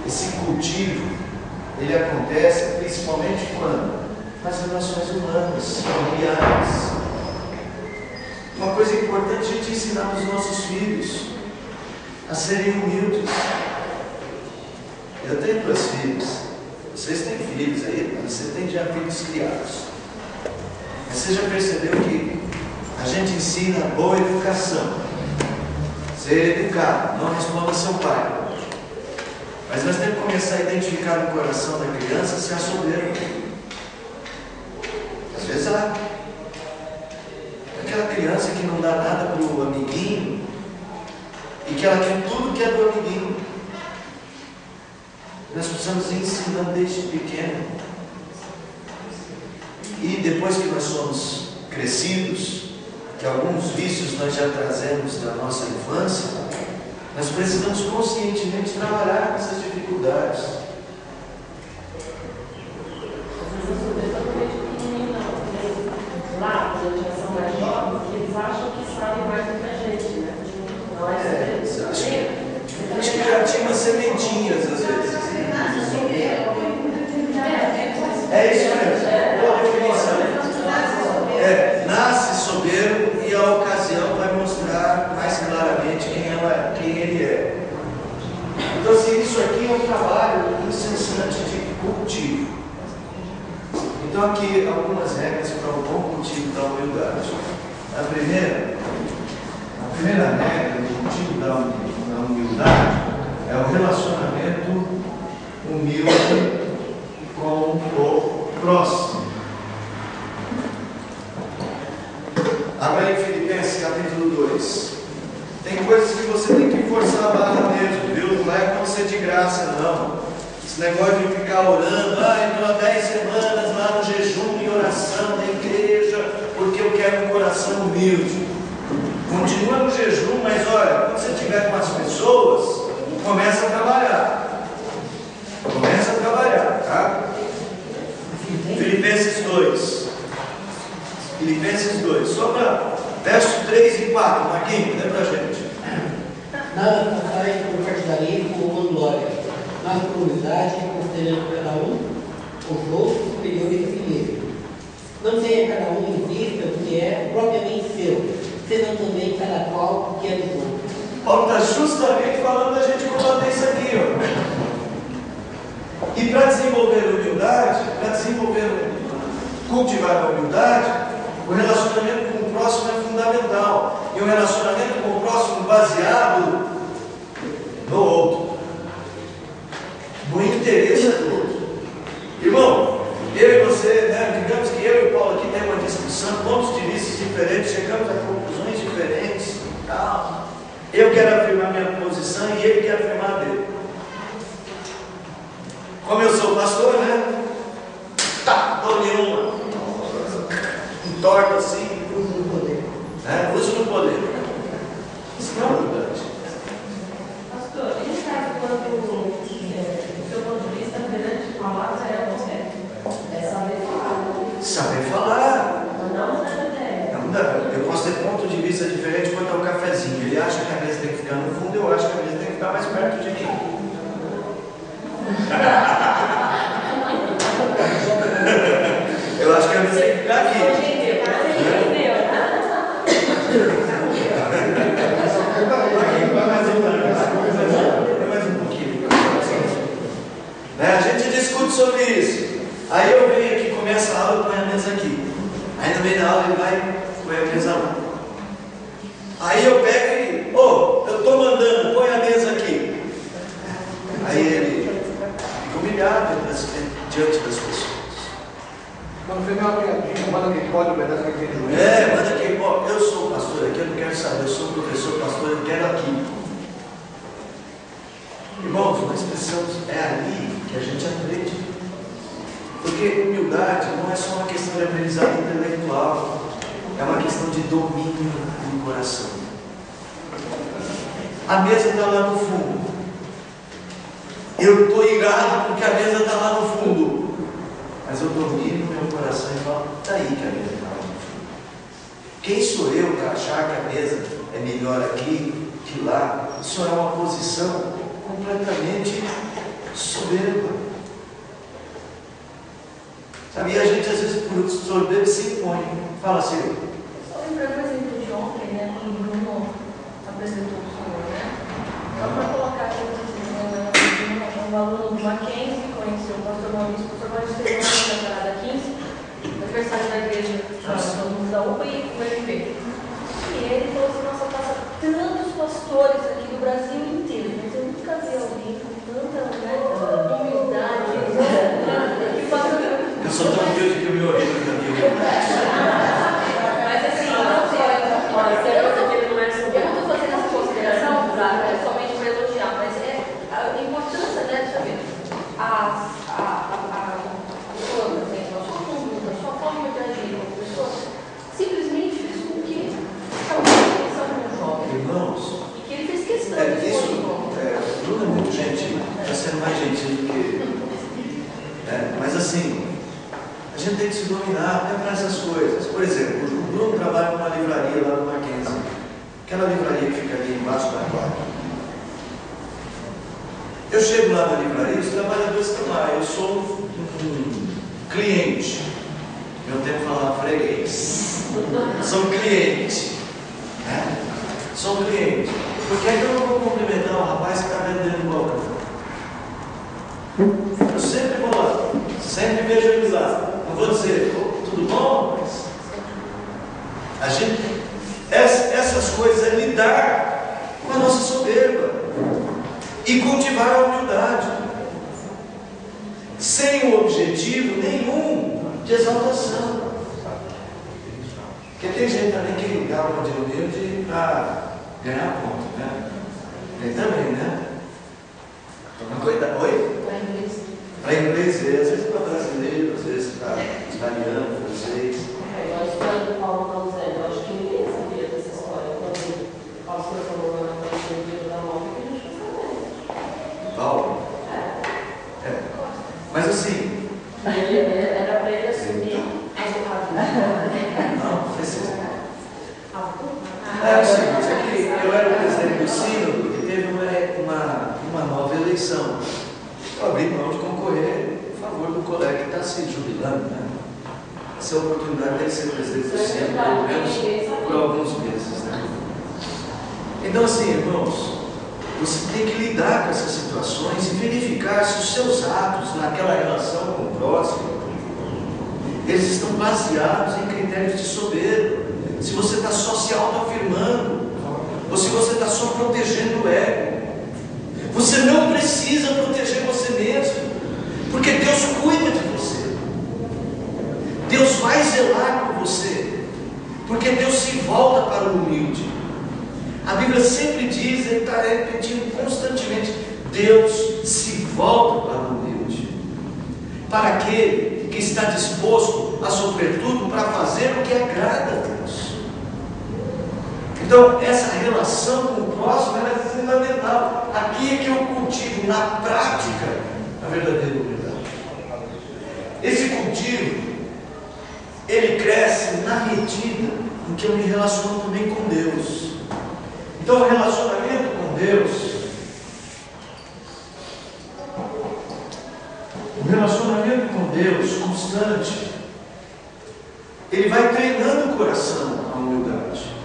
Esse cultivo, ele acontece principalmente quando? Nas relações humanas, familiares. Uma coisa importante a gente ensinar para os nossos filhos a serem humildes. Eu tenho duas filhas. Vocês têm filhos aí, você tem já filhos criados. Mas você já percebeu que a gente ensina boa educação. Ser educado, não responda seu pai. Mas nós temos que começar a identificar no coração da criança se há soberba. Às vezes há. Aquela criança que não dá nada para o amiguinho e que ela quer tudo que é do amiguinho. Nós precisamos ir ensinando desde pequeno. E depois que nós somos crescidos, que alguns vícios nós já trazemos da nossa infância, nós precisamos conscientemente trabalhar com essas dificuldades. Lá, quando a gente são mais jovens, eles acham que sabem mais do que a gente, né? Acho que já tinha umas sementinhas às vezes. É isso mesmo, boa definição. Nasce soberbo e a ocasião vai mostrar mais claramente quem ele é. Então, assim, isso aqui é um trabalho incessante de cultivo. Então, aqui algumas regras para o bom cultivo da humildade. A primeira regra do cultivo da humildade é o relacionamento humilde com o próximo. Abra em Filipenses capítulo 2. Tem coisas que você tem que forçar a barra mesmo, viu? Não é com ser de graça, não. Esse negócio de ficar orando, entrou há 10 semanas lá no jejum e oração da igreja, porque eu quero um coração humilde. Continua no jejum, mas olha, quando você estiver com as pessoas, começa a trabalhar. Começa a trabalhar, tá? Filipenses 2. Filipenses 2. Só para verso 3 e 4, Marquinhos, lê pra gente. Nada façais por partidarismo ou vanglória, mas por humildade, considerando cada um os outros superiores a si mesmo. Não seja cada um em vista do que é propriamente seu, senão também cada qual o que é dos outros. Paulo está justamente falando da gente combater isso aqui, ó. E para desenvolver humildade, cultivar a humildade, o relacionamento com o próximo é fundamental. E o relacionamento com o próximo baseado no outro, no interesse do outro. Irmão, eu e você, né, digamos que eu e o Paulo aqui temos uma discussão, pontos de vista diferentes, chegamos a conclusões diferentes. Tal. Eu quero afirmar minha posição e ele quer afirmar a dele. Como eu sou pastor, né? Tá, dou-lhe uma. Entorta assim. Uso do poder. Uso do poder. Isso não é humildade. Pastor, e no caso quando o seu ponto de vista perante palavras é o correto? É saber falar. Saber falar. Não mudar de ideia. Não dá. Eu posso ter ponto de vista diferente quanto ao cafezinho. Ele acha que a mesa tem que ficar no fundo, eu acho que a mesa tem que ficar mais perto de mim. Eu acho que a mesa tem que ficar aqui. Mais um pouquinho. A gente discute sobre isso. Aí eu venho aqui, começa a aula, põe a mesa aqui. Aí no meio da aula ele vai, põe a mesa lá. Aí eu pego e, eu estou mandando, põe a mesa aqui. Aí ele fica humilhado diante das pessoas. Quando vem uma piadinha, manda quem pode, obedece quem tem joelho. Manda quem pode. Eu sou pastor aqui, eu não quero saber. Eu sou professor, pastor, eu quero aqui. Irmãos, nós precisamos, é ali que a gente aprende. Porque humildade não é só uma questão de aprendizado intelectual, é uma questão de domínio do coração. A mesa está lá no fundo. Eu estou irado porque a mesa está lá no fundo. Mas eu domino meu coração e falo, está aí que a mesa está lá no fundo. Quem sou eu para achar que a mesa é melhor aqui que lá? Isso é uma posição completamente soberba. Sabe, e a gente às vezes por soberba se impõe. Fala assim. Só lembrando o exemplo de ontem, né, quando o Bruno apresentou o senhor, né? Só para colocar aqui um aluno do Mackenzie, conheceu o pastor Maurício. O pastor Maurício teve uma temporada 15, aniversário da igreja, todo mundo da UPA e o UFP. E ele falou assim, nossa, passa tantos pastores aqui do Brasil inteiro, mas eu nunca vi alguém com tanta humildade. Eu sou tão humilde que eu me oriento aqui. Mas assim, não só eu não estou fazendo essa consideração somente para elogiar, mas é a importância, né, deixa eu ver, a pessoa, por exemplo, a sua conduta, a sua forma de agir com a pessoa, simplesmente fez com que chamou a atenção de um jovem. Irmãos, E que ele fez questão de isso, Bruno é muito gentil, está sendo mais gentil do que ele. Mas assim, a gente tem que se dominar até para essas coisas. Por exemplo, o Bruno trabalha numa livraria lá no Mackenzie. Aquela livraria que fica ali embaixo da quadra. Eu chego lá na livraria, os trabalhadores estão lá. Eu sou um cliente. Meu tempo falar freguês. Sou um cliente. Sou um cliente. Porque aí eu não vou cumprimentar um rapaz que está vendendo no balcão. Eu sempre vou lá. Sempre vejo ele lá. Não vou dizer, tudo bom? Mas a gente, essas coisas é lidar com a nossa soberba e cultivar a humildade, sem o objetivo nenhum de exaltação. Porque tem gente também que dá uma de humilde para ganhar ponto, né? Tem também, né? Oi? Para inglês, às vezes para brasileiro, às vezes para italiano, francês. A história do Paulo Calzé, eu acho que ninguém sabia dessa história. Quando o pastor falou na frente do livro da morte, que a gente não sabia. Paulo? Mas assim. Era para ele assumir Não precisa. É o seguinte, é que eu era o presidente do sínodo. teve uma nova eleição. Eu abri mão de concorrer a favor do colega que está se jubilando, né? Essa é a oportunidade dele ser presidente do Centro, pelo menos por alguns meses, né? Então, assim, irmãos, você tem que lidar com essas situações e verificar se os seus atos naquela relação com o próximo, eles estão baseados em critérios de soberba. Se você está só se autoafirmando, ou se você está só protegendo o ego. Você não precisa proteger você mesmo, porque Deus cuida de você. Deus vai zelar por você, porque Deus se volta para o humilde. A Bíblia sempre diz, ele está repetindo constantemente, Deus se volta para o humilde, para aquele que está disposto a sofrer tudo para fazer o que agrada a Deus. Então, essa relação com o próximo é fundamental. Aqui é que eu cultivo na prática a verdadeira humildade. Esse cultivo, ele cresce na medida em que eu me relaciono também com Deus. Então, o relacionamento com Deus, constante, ele vai treinando o coração à humildade.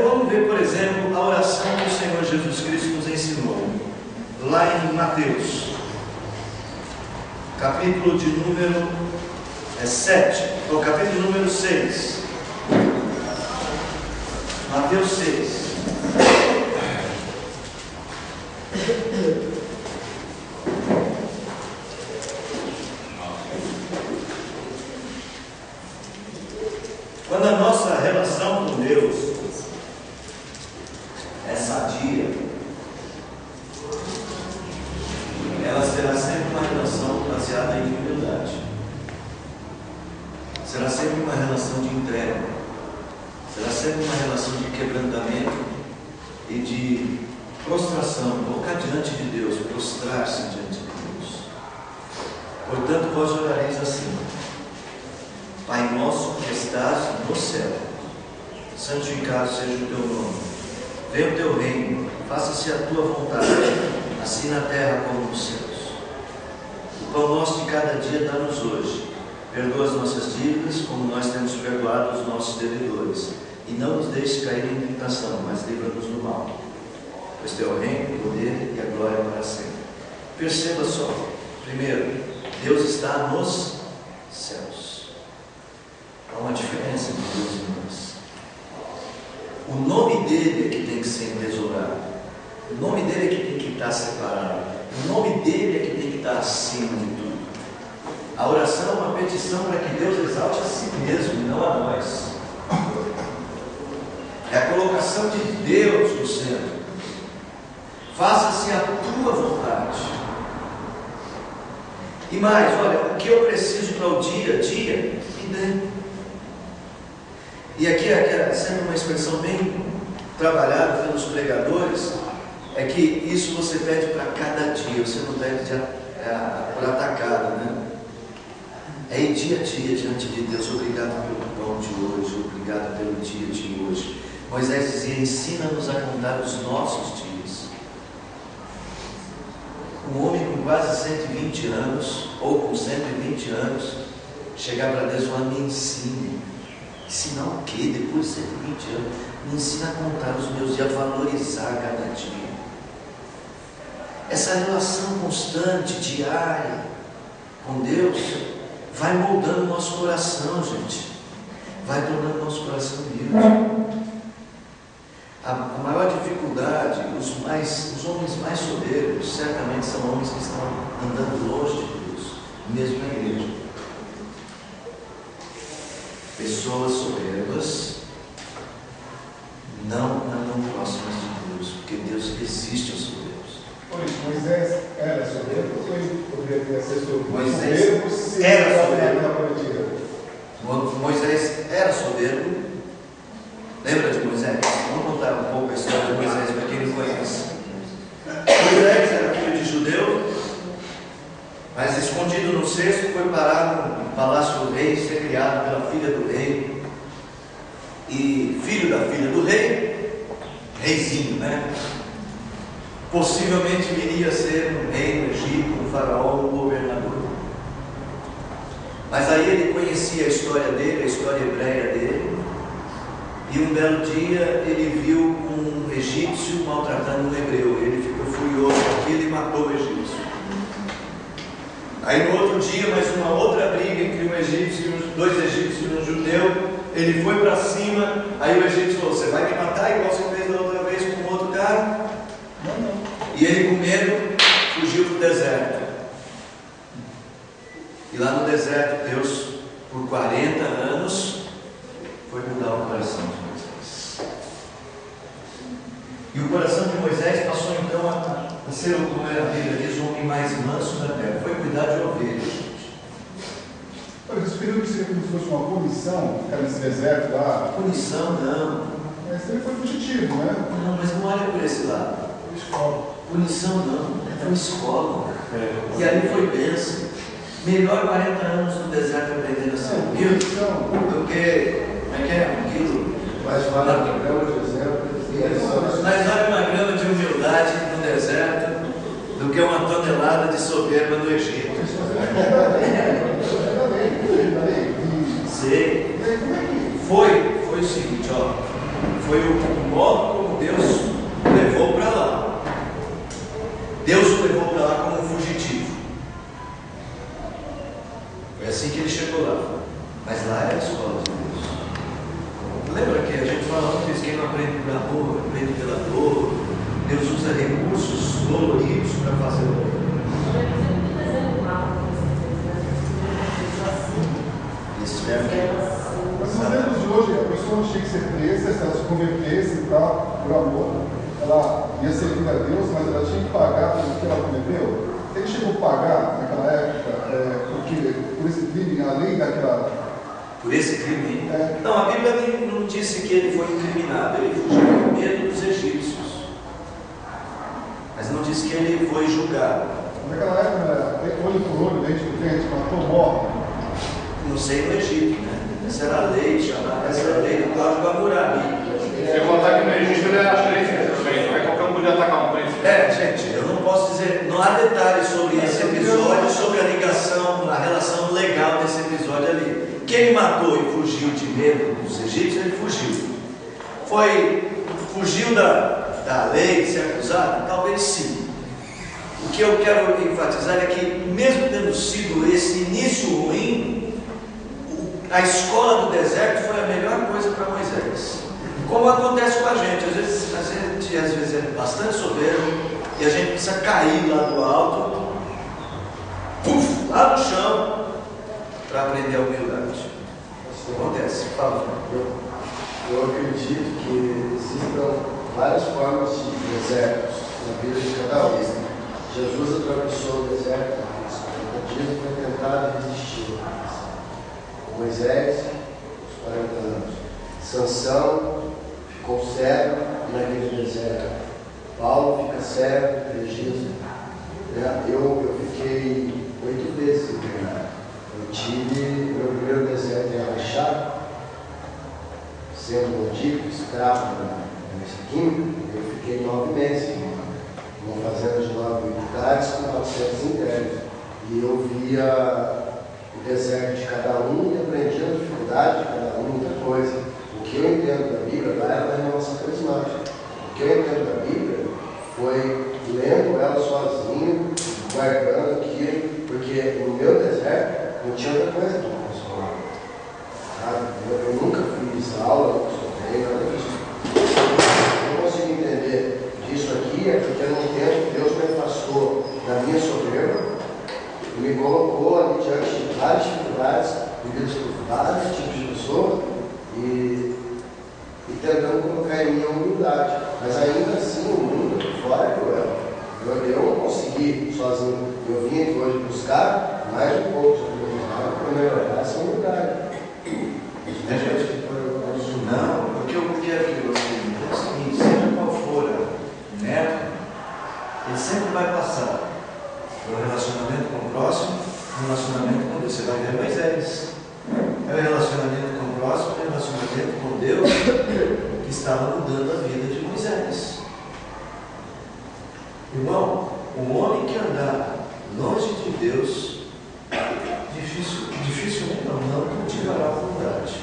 Vamos ver, por exemplo, a oração que o Senhor Jesus Cristo nos ensinou, lá em Mateus, capítulo de número 7, ou capítulo número 6. Mateus 6. Quando a nossa relação com Deus é sadia, ela será sempre uma relação baseada em humildade. Será sempre uma relação de entrega. Será sempre uma relação de quebrantamento e de prostração, colocar diante de Deus, prostrar-se diante de Deus. Portanto, vós orareis assim: Pai nosso que estás no céu, santificado seja o teu nome. Venha o teu reino, faça-se a tua vontade, assim na terra como nos céus. O pão nosso de cada dia dá-nos hoje. Perdoa as nossas dívidas, como nós temos perdoado os nossos devedores. E não nos deixes cair em tentação, mas livra-nos do mal. Pois teu reino, o poder e a glória para sempre. Perceba só, primeiro, Deus está nos céus. Há uma diferença entre Deus e nós. O nome dele é que tem que ser entesourado. O nome dele é que tem que estar separado. O nome dele é que tem que estar acima de tudo. A oração é uma petição para que Deus exalte a si mesmo e não a nós. É a colocação de Deus no centro. Faça-se a tua vontade. E mais, olha, o que eu preciso para o dia a dia, me dê. E aqui é sempre uma expressão bem trabalhada pelos pregadores, é que isso você pede para cada dia, você não pede por atacado, né? É em dia a dia diante de Deus. Obrigado pelo pão de hoje, obrigado pelo dia de hoje. Moisés dizia: ensina-nos a contar os nossos dias. Um homem com quase 120 anos, ou com 120 anos, chegar para Deus e falar: me ensine. Ensinar o quê? Depois de 120 anos, me ensina a contar os meus dias, a valorizar cada dia. Essa relação constante, diária, com Deus, vai moldando o nosso coração, gente. Vai tornando o nosso coração humilde. A maior dificuldade, os homens mais soberbos, certamente são homens que estão andando longe de Deus, mesmo na igreja. Pessoas soberbas não andam próximas de Deus, porque Deus resiste aos soberbos. Moisés era soberbo ou ele poderia ser soberbo? Moisés era soberbo. Moisés era soberbo. Lembra de Moisés? Vamos contar um pouco a história de Moisés para quem não conhece. Moisés era filho de judeu, mas escondido no cesto foi parar no palácio do rei, ser criado pela filha do rei. E filho da filha do rei, reizinho, né? Possivelmente viria a ser um rei no Egito, um faraó, um governador. Mas aí ele conhecia a história dele, a história hebreia dele, e um belo dia ele viu um egípcio maltratando um hebreu. Ele ficou furioso com aquilo e matou o egípcio. Aí no outro dia, mais uma outra briga entre um egípcio, dois egípcios e um judeu. Ele foi para cima, aí o egípcio falou: você vai me matar igual você fez da outra vez com o outro cara? Não. E ele, com medo, fugiu para o deserto. E lá no deserto, Deus, por 40 anos, foi mudar o coração de Moisés. E o coração de Moisés passou então a ser, como a Bíblia diz, o homem mais manso da terra. Foi cuidar de ovelhas. Esse período seria como se fosse uma punição, ficar nesse deserto lá? Punição, não. Mas ele foi fugitivo, né? Não, mas não olha por esse lado. Escola. Punição não, foi escola. E ali foi bênção. Melhor 40 anos no deserto aprendendo a ser humilde do que, como é que é? Aquilo. Mas vale uma grama de exemplo. Mas vale uma grama de humildade no deserto do que uma tonelada de soberba no Egito. Sei. Foi o seguinte, ó. Foi o modo como Deus o levou para lá. Deus o levou para lá como um fugitivo. Foi assim que ele chegou lá. Mas lá era a escola de Deus. Lembra que a gente fala muito isso: quem não aprende pelo amor, aprende pela dor. Deus usa recursos doloridos para fazer o bem. Mas nos tempos de hoje, a pessoa não tinha que ser presa, se ela se convertesse e tal, por amor, ela ia servir a Deus, mas ela tinha que pagar pelo que ela cometeu. Ele chegou a pagar naquela época, porque por esse crime, além daquela. Por esse crime? Não, a Bíblia não disse que ele foi incriminado, ele fugiu com medo dos egípcios. Mas não disse que ele foi julgado. Naquela época, olho por olho, dente por dente, matou, morre. Não sei no Egito, né? Essa era a lei, essa era a lei do Código Hammurabi. Se contar que no Egito ele era príncipe também, não é qualquer um podia atacar um príncipe. Gente, eu não posso dizer, não há detalhes sobre esse episódio, sobre a ligação, a relação legal desse episódio ali. Que ele matou e fugiu de medo dos egípcios, ele fugiu. Fugiu da lei de ser acusado? Talvez sim. O que eu quero enfatizar é que, mesmo tendo sido esse início ruim, a escola do deserto foi a melhor coisa para Moisés. Como acontece com a gente às vezes é bastante soberbo e a gente precisa cair lá do alto, lá no chão, para aprender a humildade. Isso acontece. Fala. Eu acredito que existam várias formas de desertos na vida de cada um. Jesus atravessou o deserto por 40 dias e foi tentar resistir. Moisés, os 40 anos. Sansão ficou cego naquele deserto. Paulo fica cego, 3 dias. Eu fiquei 8 vezes internado. Eu tive meu primeiro deserto em Araxá, sendo mendigo, escravo na química. Eu fiquei 9 meses. Uma fazenda de 9 hectares com 400 internos. E eu via o deserto de cada um e aprendia a dificuldade de cada um, muita coisa. O que eu entendo da Bíblia, lá era a renovação carismática. O que eu entendo da Bíblia foi lendo ela sozinho, guardando aquilo, porque no meu deserto não tinha outra coisa para transformar. Eu nunca fiz aula, nunca estudei, nada disso. Eu consigo entender disso aqui, é porque num tempo Deus me afastou da minha soberba e me colocou ali diante de várias dificuldades, vividas por vários tipos de pessoas e tentando colocar em mim a humildade. Mas ainda assim o mundo fora é cruel. Eu não consegui sozinho. Eu vim aqui hoje buscar mais um pouco sobre o humildade para melhorar essa humildade. Não, porque eu quero que você entenda o seguinte: seja qual for o neto, ele sempre vai passar pelo relacionamento com o próximo, relacionamento com Deus. Você vai ver Moisés. É o relacionamento com o próximo, é o relacionamento com Deus, estava mudando a vida de Moisés. Irmão, o homem que andar longe de Deus, dificilmente não cultivará a bondade.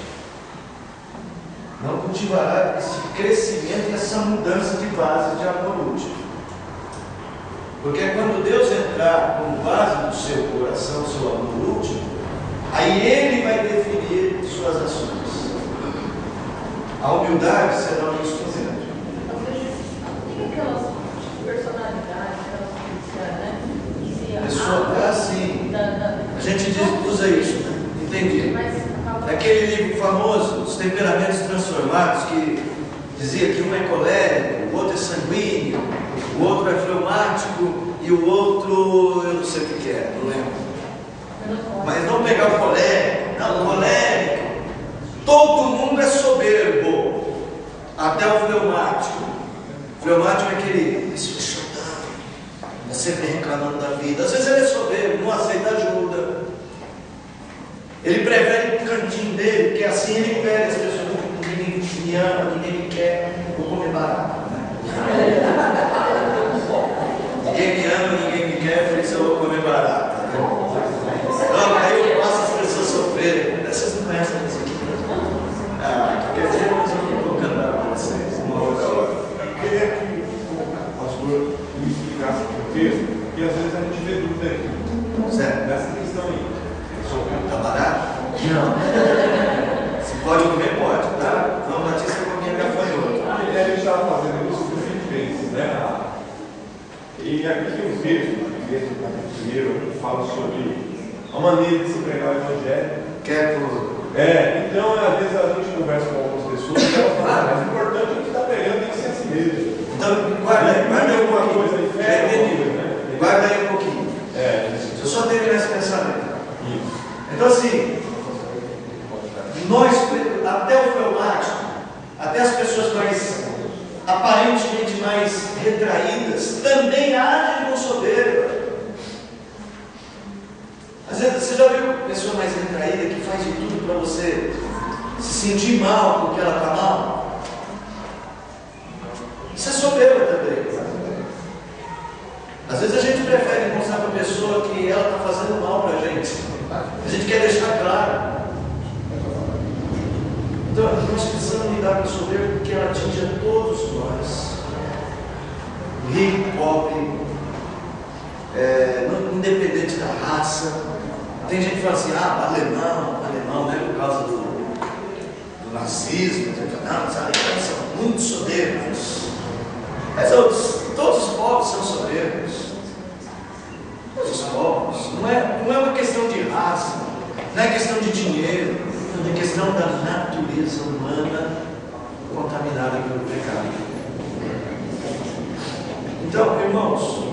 Não cultivará esse crescimento e essa mudança de base de amor útil. Porque quando Deus entrar como base do seu coração, do seu amor útil, aí Ele vai definir suas ações. A humildade será um instrumento. Às vezes, tem aquelas personalidades, aquelas policiais, né? Pessoa, assim, a gente usa isso, né? Entendi. Aquele livro famoso, Os Temperamentos Transformados, que dizia que um é colérico, o outro é sanguíneo, o outro é fleumático e o outro, eu não sei o que é, não lembro. Mas vamos pegar o colérico. Não, o colérico. Todo mundo é soberbo, até o fleumático. O fleumático é aquele, isso é chutado, está sempre reclamando da vida. Às vezes ele é soberbo, não aceita ajuda. Ele prefere o cantinho dele, porque assim ele pega as pessoas, ninguém me ama, ninguém me quer, vou comer barato. Né? Ninguém me ama, ninguém me quer, por isso eu vou comer barato. Né? Então, aí eu faço as pessoas sofrerem. Vocês não conhecem isso aqui? Quer dizer, mas eu não vou cantar para vocês uma outra hora. Eu queria que o pastor me explicasse o texto, porque às vezes a gente vê dúvida aqui. Certo? Nessa questão aí. Está barato? Não. Se pode comer, pode, tá? Não, Batista comer gafanhoto. A gente estava fazendo isso com Filipenses, né? E aqui tem um texto, dentro do capítulo 1, que fala sobre a maneira de se pregar o evangelho. Então, às vezes a gente conversa com algumas pessoas e elas falam, mas o importante é que está pregando tem que ser assim mesmo. Então, guarda aí alguma coisa aí, né? Guarda aí um pouquinho. Deixa eu só terminar esse pensamento. Então, assim, nós, até o fleumático, até as pessoas mais aparentemente mais retraídas, também agem com soberba. Às vezes, você já viu pessoa mais retraída que faz de tudo para você se sentir mal porque ela está mal? Isso é soberba também. Às vezes a gente prefere mostrar para a pessoa que ela está fazendo mal para a gente. A gente quer deixar claro. Então, nós precisamos lidar com a soberba porque ela atinge a todos nós. Rico, pobre, independente da raça. Tem gente que fala assim, alemão, né, por causa do nazismo. Não, os alemães são muito soberbos. Mas todos os povos são soberbos. Todos os povos. Não é uma questão de raça, não é questão de dinheiro, é questão da natureza humana contaminada pelo pecado. Então, irmãos,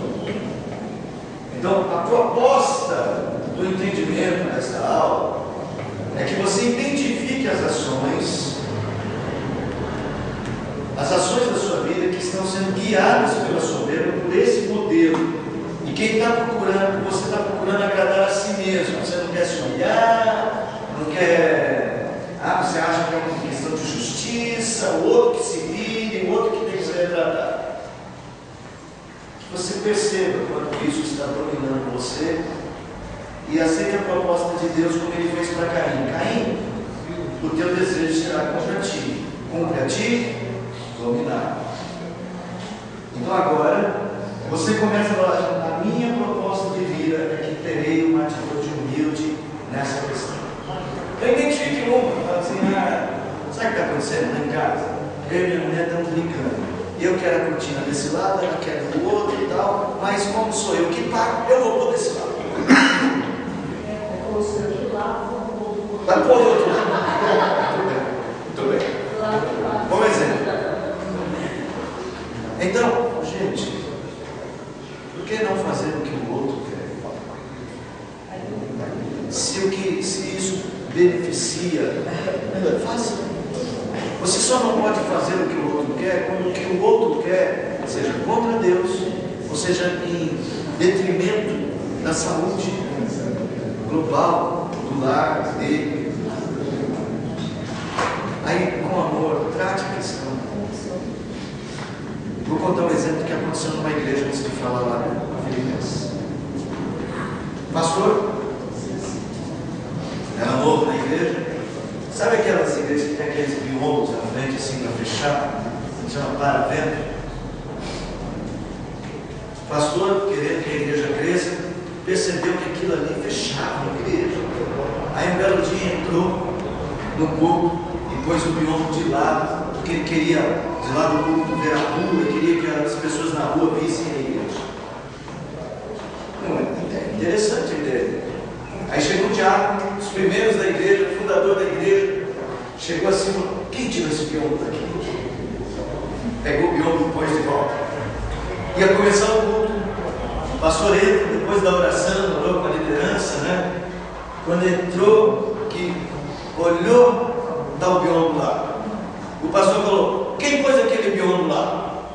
a proposta do entendimento desta aula é que você identifique as ações da sua vida que estão sendo guiadas pela soberba por esse modelo. E quem está procurando, você está procurando agradar a si mesmo. Você não quer se humilhar, não quer. Você acha que é uma questão de justiça, o outro que se vire, o outro que tem que ser retratado. Que você perceba quando isso está dominando você e aceite a proposta de Deus como ele fez para Caim. Caim, o teu desejo será contra ti. Cumpre a ti, dominar. Então agora, você começa a falar, a minha proposta de vida é que terei uma atitude humilde nessa questão. Então identifique uma, fala assim, sabe o que está acontecendo lá em casa? Eu e minha mulher estamos brincando. Eu quero a cortina desse lado, ela quer do outro e tal, mas como sou eu que pago, eu vou pôr desse lado. Vai pôr do outro lado. Muito bem. Bom exemplo. Então, gente, por que não fazer o que o outro quer? Se isso beneficia, faça. Você só não pode fazer o que o outro quer quando o que o outro quer seja contra Deus, ou seja, em detrimento da saúde global, do lar dele. Aí, com amor, trate a questão. Vou contar um exemplo que aconteceu numa igreja antes de falar lá na Filipenses. Pastor, era novo na igreja. Sabe aquelas igrejas que tem aqueles biombos na frente assim para fechar? Chama para-vento. O pastor, querendo que a igreja cresça, percebeu que aquilo ali fechava a igreja. Aí um belo dia entrou no culto e pôs o biombo de lado, porque ele queria, de lado do culto, ver a rua, ele queria que as pessoas na rua vissem a igreja. Não é interessante a ideia. Aí chegou o diácono, os primeiros da igreja, o fundador da igreja, chegou assim e falou: quem tirou esse biombo daqui? Pegou o biombo e pôs de volta. Ia começar o culto. O pastor entra, depois da oração, orou com a liderança, né? Quando entrou, que olhou, está o biombo lá. O pastor falou: quem pôs aquele biombo lá?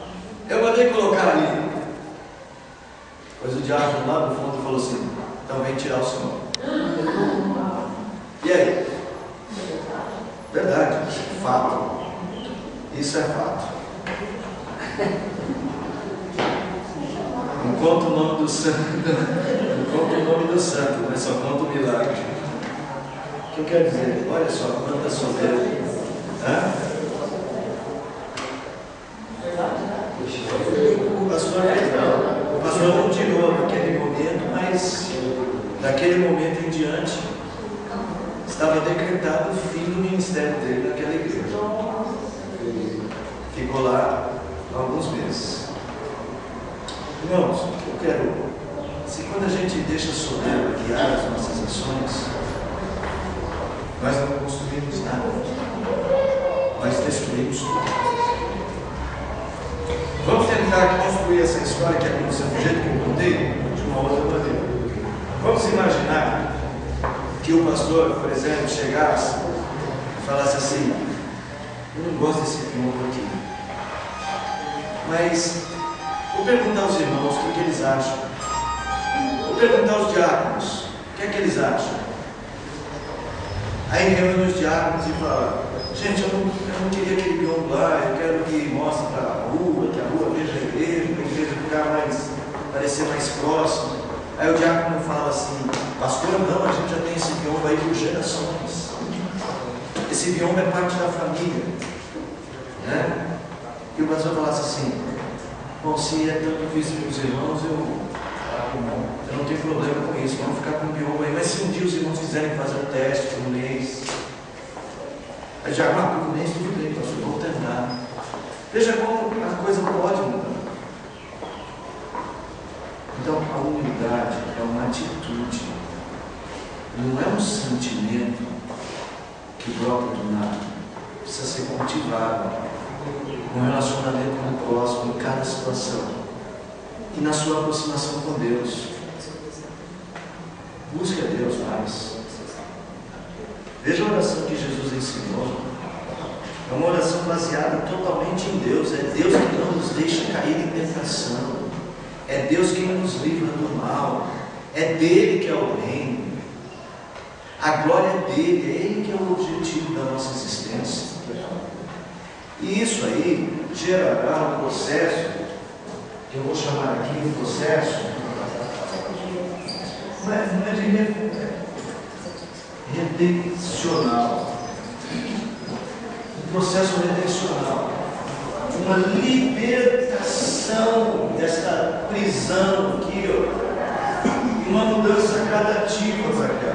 Eu mandei colocar ali. Pois o diácono lá no fundo falou assim: então vem tirar o senhor. E aí? Verdade, fato. Isso é fato. Não conta o nome do santo, não conta o nome do santo, mas só conta o milagre. O que eu quero dizer? Olha só, quanta soberba. O pastor não tirou naquele momento, mas daquele momento em diante estava decretado o fim do ministério dele naquela igreja. Ficou lá alguns meses. Irmãos, eu quero, se quando a gente deixa a soberba guiar as nossas ações, nós não construímos nada, nós destruímos tudo. Vamos tentar construir essa história que aconteceu do jeito que eu contei, de uma outra maneira. Vamos imaginar que o pastor, por exemplo, chegasse e falasse assim: eu não gosto desse biombo aqui, mas vou perguntar aos irmãos o que eles acham. Vou perguntar aos diáconos o que é que eles acham. Aí reúne os diáconos e fala: gente, eu não queria aquele biombo lá, eu quero que mostre para a rua, que a rua veja a igreja ficar mais, parecer mais próximo. Aí o diácono fala assim: pastor, não, a gente já tem esse biombo aí por gerações. Esse biombo é parte da família, né? E o pastor falasse assim: bom, se é tanto visto para os irmãos, eu não tenho problema com isso, vamos ficar com o biombo aí. Mas se um dia os irmãos quiserem fazer um teste por um mês, aí já por um mês, tudo bem, pastor, vamos tentar. Veja como a coisa pode mudar. Então, a humildade é uma atitude, não é um sentimento que brota do nada, precisa ser cultivado no relacionamento com o próximo, em cada situação e na sua aproximação com Deus. Busque a Deus mais. Veja a oração que Jesus ensinou. É uma oração baseada totalmente em Deus. É Deus que não nos deixa cair em tentação. É Deus quem nos livra do mal. É dele que é o reino. A glória é dele. É ele que é o objetivo da nossa existência. E isso aí gerará um processo, que eu vou chamar aqui um processo, não é de redencional. Um processo redencional. Uma libertação desta prisão aqui, ó, e uma mudança gradativa para cá.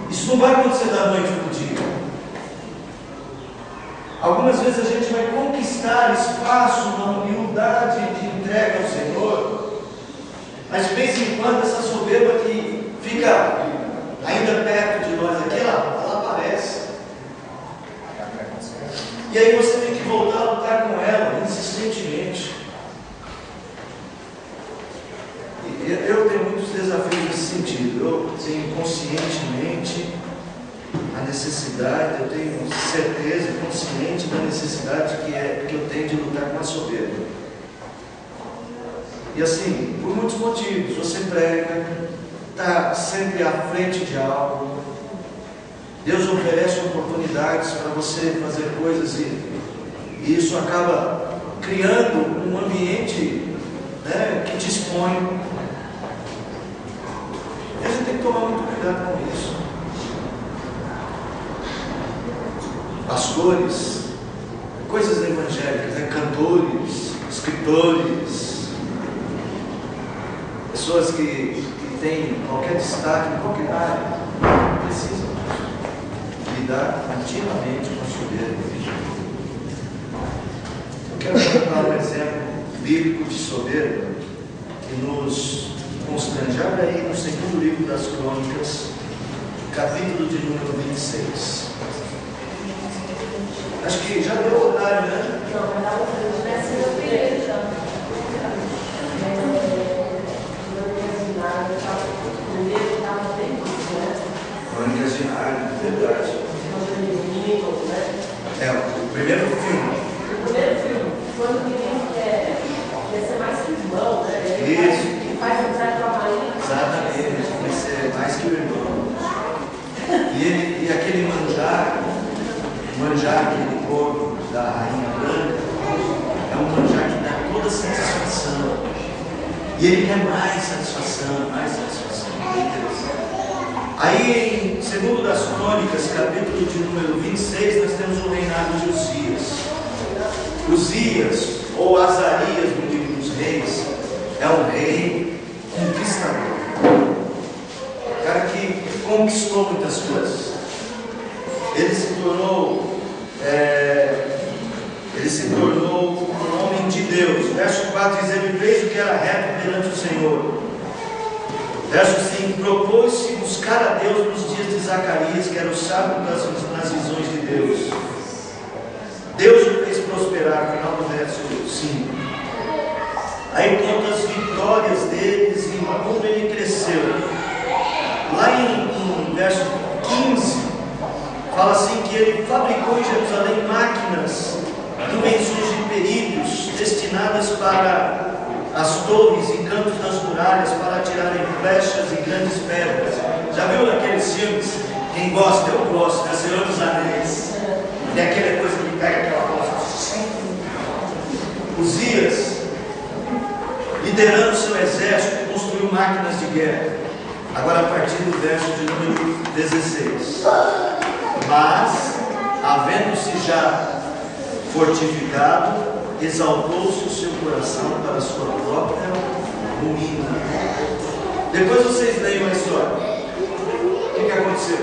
Isso não vai acontecer da noite para o dia. Algumas vezes a gente vai conquistar espaço na humildade de entrega ao Senhor, mas de vez em quando essa soberba que fica ainda perto de nós aqui, ela aparece. E aí você tem que voltar a lutar com ela insistentemente. Eu tenho muitos desafios nesse sentido. Eu tenho conscientemente a necessidade, eu tenho certeza, consciente da necessidade que eu tenho de lutar com a soberba. E assim, por muitos motivos. Você prega, está sempre à frente de algo. Deus oferece oportunidades para você fazer coisas e E isso acaba criando um ambiente, né, que te expõe. E a gente tem que tomar muito cuidado com isso. Pastores, coisas evangélicas, né? Cantores, escritores, pessoas que têm qualquer destaque em qualquer área, precisam lidar continuamente com a soberba. Eu quero dar um exemplo bíblico de soberba que nos constrange. Abre aí no segundo livro das Crônicas, capítulo de número 26. Acho que já deu o horário, né? Não, mas dá o primeiro já. Crônicas de Nárnia, verdade. O primeiro filme. O primeiro filme, quando o menino quer ser mais que irmão, né? Isso. Ele faz amizade com a rainha. Exatamente, ele quer ser mais que o irmão. E aquele manjar, aquele corpo da rainha branca, é um manjar que dá toda satisfação. E ele quer mais satisfação, mais satisfação. Aí, em 2 das Crônicas, capítulo de número 26, nós temos o reinado de Uzias. Uzias, ou Azarias no livro dos reis, é um rei conquistador. Um cara que conquistou muitas coisas. Ele se tornou um homem de Deus. Verso 4 diz: ele fez o que era reto perante o Senhor. Verso 5: propôs-se buscar a Deus nos dias de Zacarias, que era o sábio nas visões de Deus. Deus o fez prosperar. Final do verso 5. Aí conta as vitórias deles e como ele cresceu. Lá em verso 15, fala assim que ele fabricou em Jerusalém máquinas, invenções de períodos destinadas para as torres e cantos das muralhas, para atirarem flechas e grandes pedras. Já viu naqueles filmes? Quem gosta, eu gosto, né? Senhor dos Anéis. Tem aquela coisa que pega aquela coisa. Uzias, liderando seu exército, construiu máquinas de guerra. Agora, a partir do verso de número 16. Mas, havendo-se já fortificado, exaltou-se o seu coração para a sua própria ruína. Depois vocês leiam a história. O que aconteceu?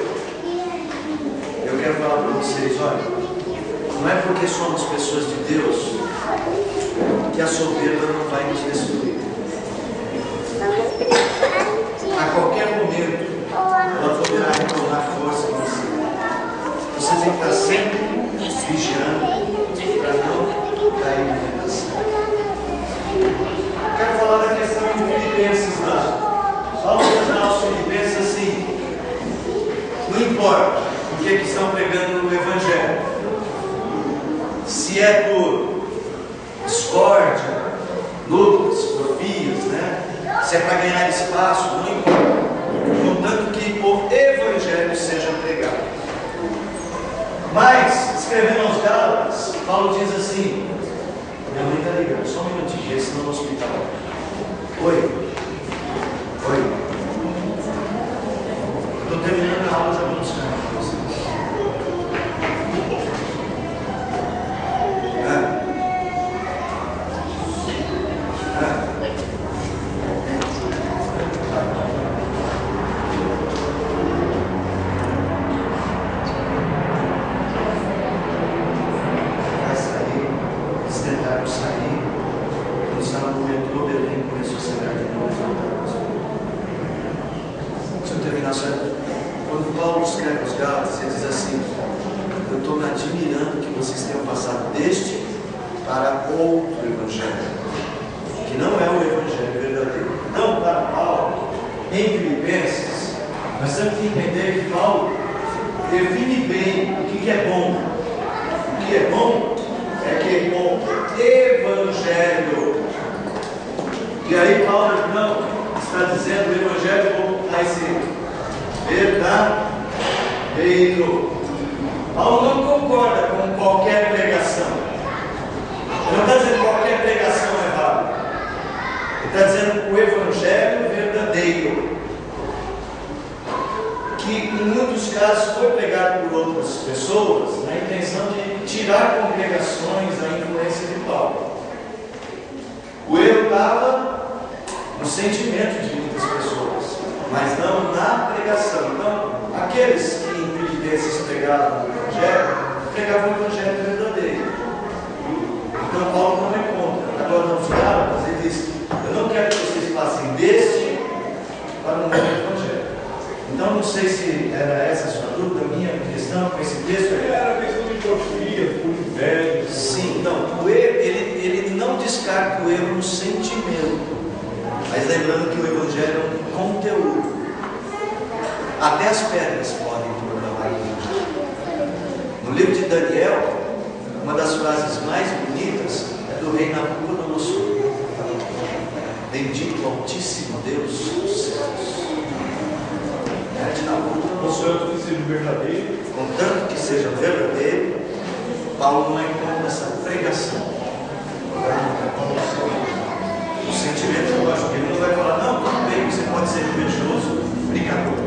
Eu quero falar para vocês, olha, não é porque somos pessoas de Deus que a soberba não vai nos destruir. A qualquer momento ela poderá retornar força em você. Você tem que estar sempre vigiando para não cair na tentação. Quero falar da questão de Filipenses lá. Paulo diz aos Filipenses assim: não importa o que estão pregando no Evangelho, se é por discórdia, lutas, porfias, né? Se é para ganhar espaço, não importa, contanto que o Evangelho seja pregado. Mas, escrevendo aos Gálatas, Paulo diz assim: minha mãe está ligando, só um minutinho, senão no hospital. Oi. Estou terminando a aula, já vou buscar para vocês. Vai sair, eles tentaram sair, quando estava no metrô, Belém começou a chegar de novo. Deixa eu terminar só. Quando Paulo escreve aos Gálatas, ele diz assim: eu estou me admirando que vocês tenham passado deste para outro evangelho, que não é o evangelho verdadeiro. Não para Paulo, em Filipenses, nós temos que entender que Paulo define bem o que é bom. O que é bom é que é bom evangelho. E aí Paulo não está dizendo o evangelho vai ser verdadeiro. Paulo não concorda com qualquer pregação. verdadeiro, que em muitos casos foi pregado por outras pessoas na intenção de tirar congregações da influência de Paulo. O erro estava no sentimento de muitas pessoas, mas não na pregação. Então, aqueles que em Filipenses pregavam o Evangelho verdadeiro. Então, Paulo não é contra. Agora, nos Gálatas, ele diz: eu não quero que vocês passem deste para o novo Evangelho. Então, não sei se era essa a sua dúvida, a minha questão com esse texto. Era questão de porfia, por inveja. Sim, não. O erro, ele não descarta o erro no sentimento. Mas lembrando que o Evangelho é um conteúdo. Até as pedras podem proclamar o Evangelho. No livro de Daniel, uma das frases mais bonitas é do rei Nabucodonosor. Bendito o Altíssimo Deus dos céus. É de Nabucodonosor. Contanto que seja verdadeiro. Contanto que seja verdadeiro, Paulo não é contra essa pregação. O sentimento é lógico, ele não vai falar: não, tudo bem, você pode ser invejoso, brincador.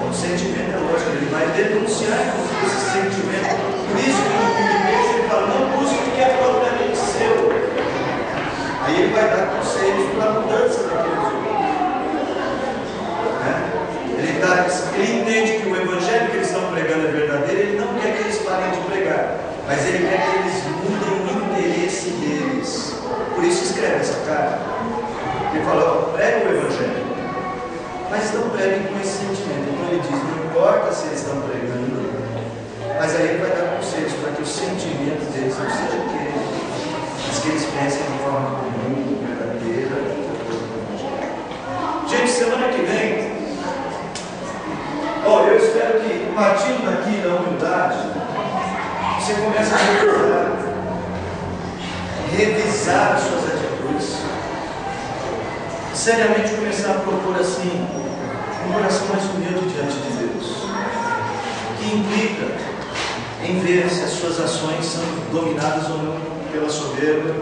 O sentimento é lógico, ele vai denunciar esse sentimento. Por isso que no Filipenses ele fala: não busque o que é propriamente seu. Aí ele vai dar conselhos para a mudança daqueles homens. Ele entende que o Evangelho que eles estão pregando é verdadeiro, ele não quer que eles parem de pregar, mas ele quer que eles mudem o interesse deles. Por isso escreve essa carta. Ele fala: prega o Evangelho, mas não preguem com esse sentimento. Então ele diz: não importa se eles estão pregando, mas aí ele vai dar conselhos para que o sentimento deles não seja aquele, mas que eles pensem de forma comum, verdadeira. Gente, semana que vem, eu espero que, partindo daqui da humildade, você comece a revisar as suas atitudes, seriamente começar a propor assim um coração mais humilde diante de Deus, que implica em ver se as suas ações são dominadas ou não pela soberba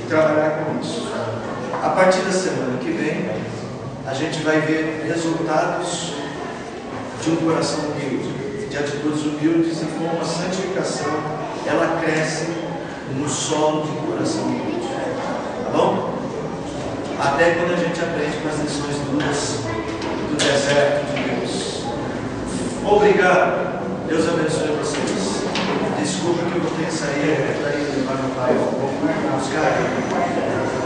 e trabalhar com isso. A partir da semana que vem, a gente vai ver resultados de um coração humilde, de atitudes humildes, e com a santificação ela cresce no solo de coração humilde. Tá bom? Até quando a gente aprende com as lições duras do deserto de Deus. Obrigado. Deus abençoe vocês. Desculpa que eu vou ter que sair para ir levar meu pai. Vou buscar ele.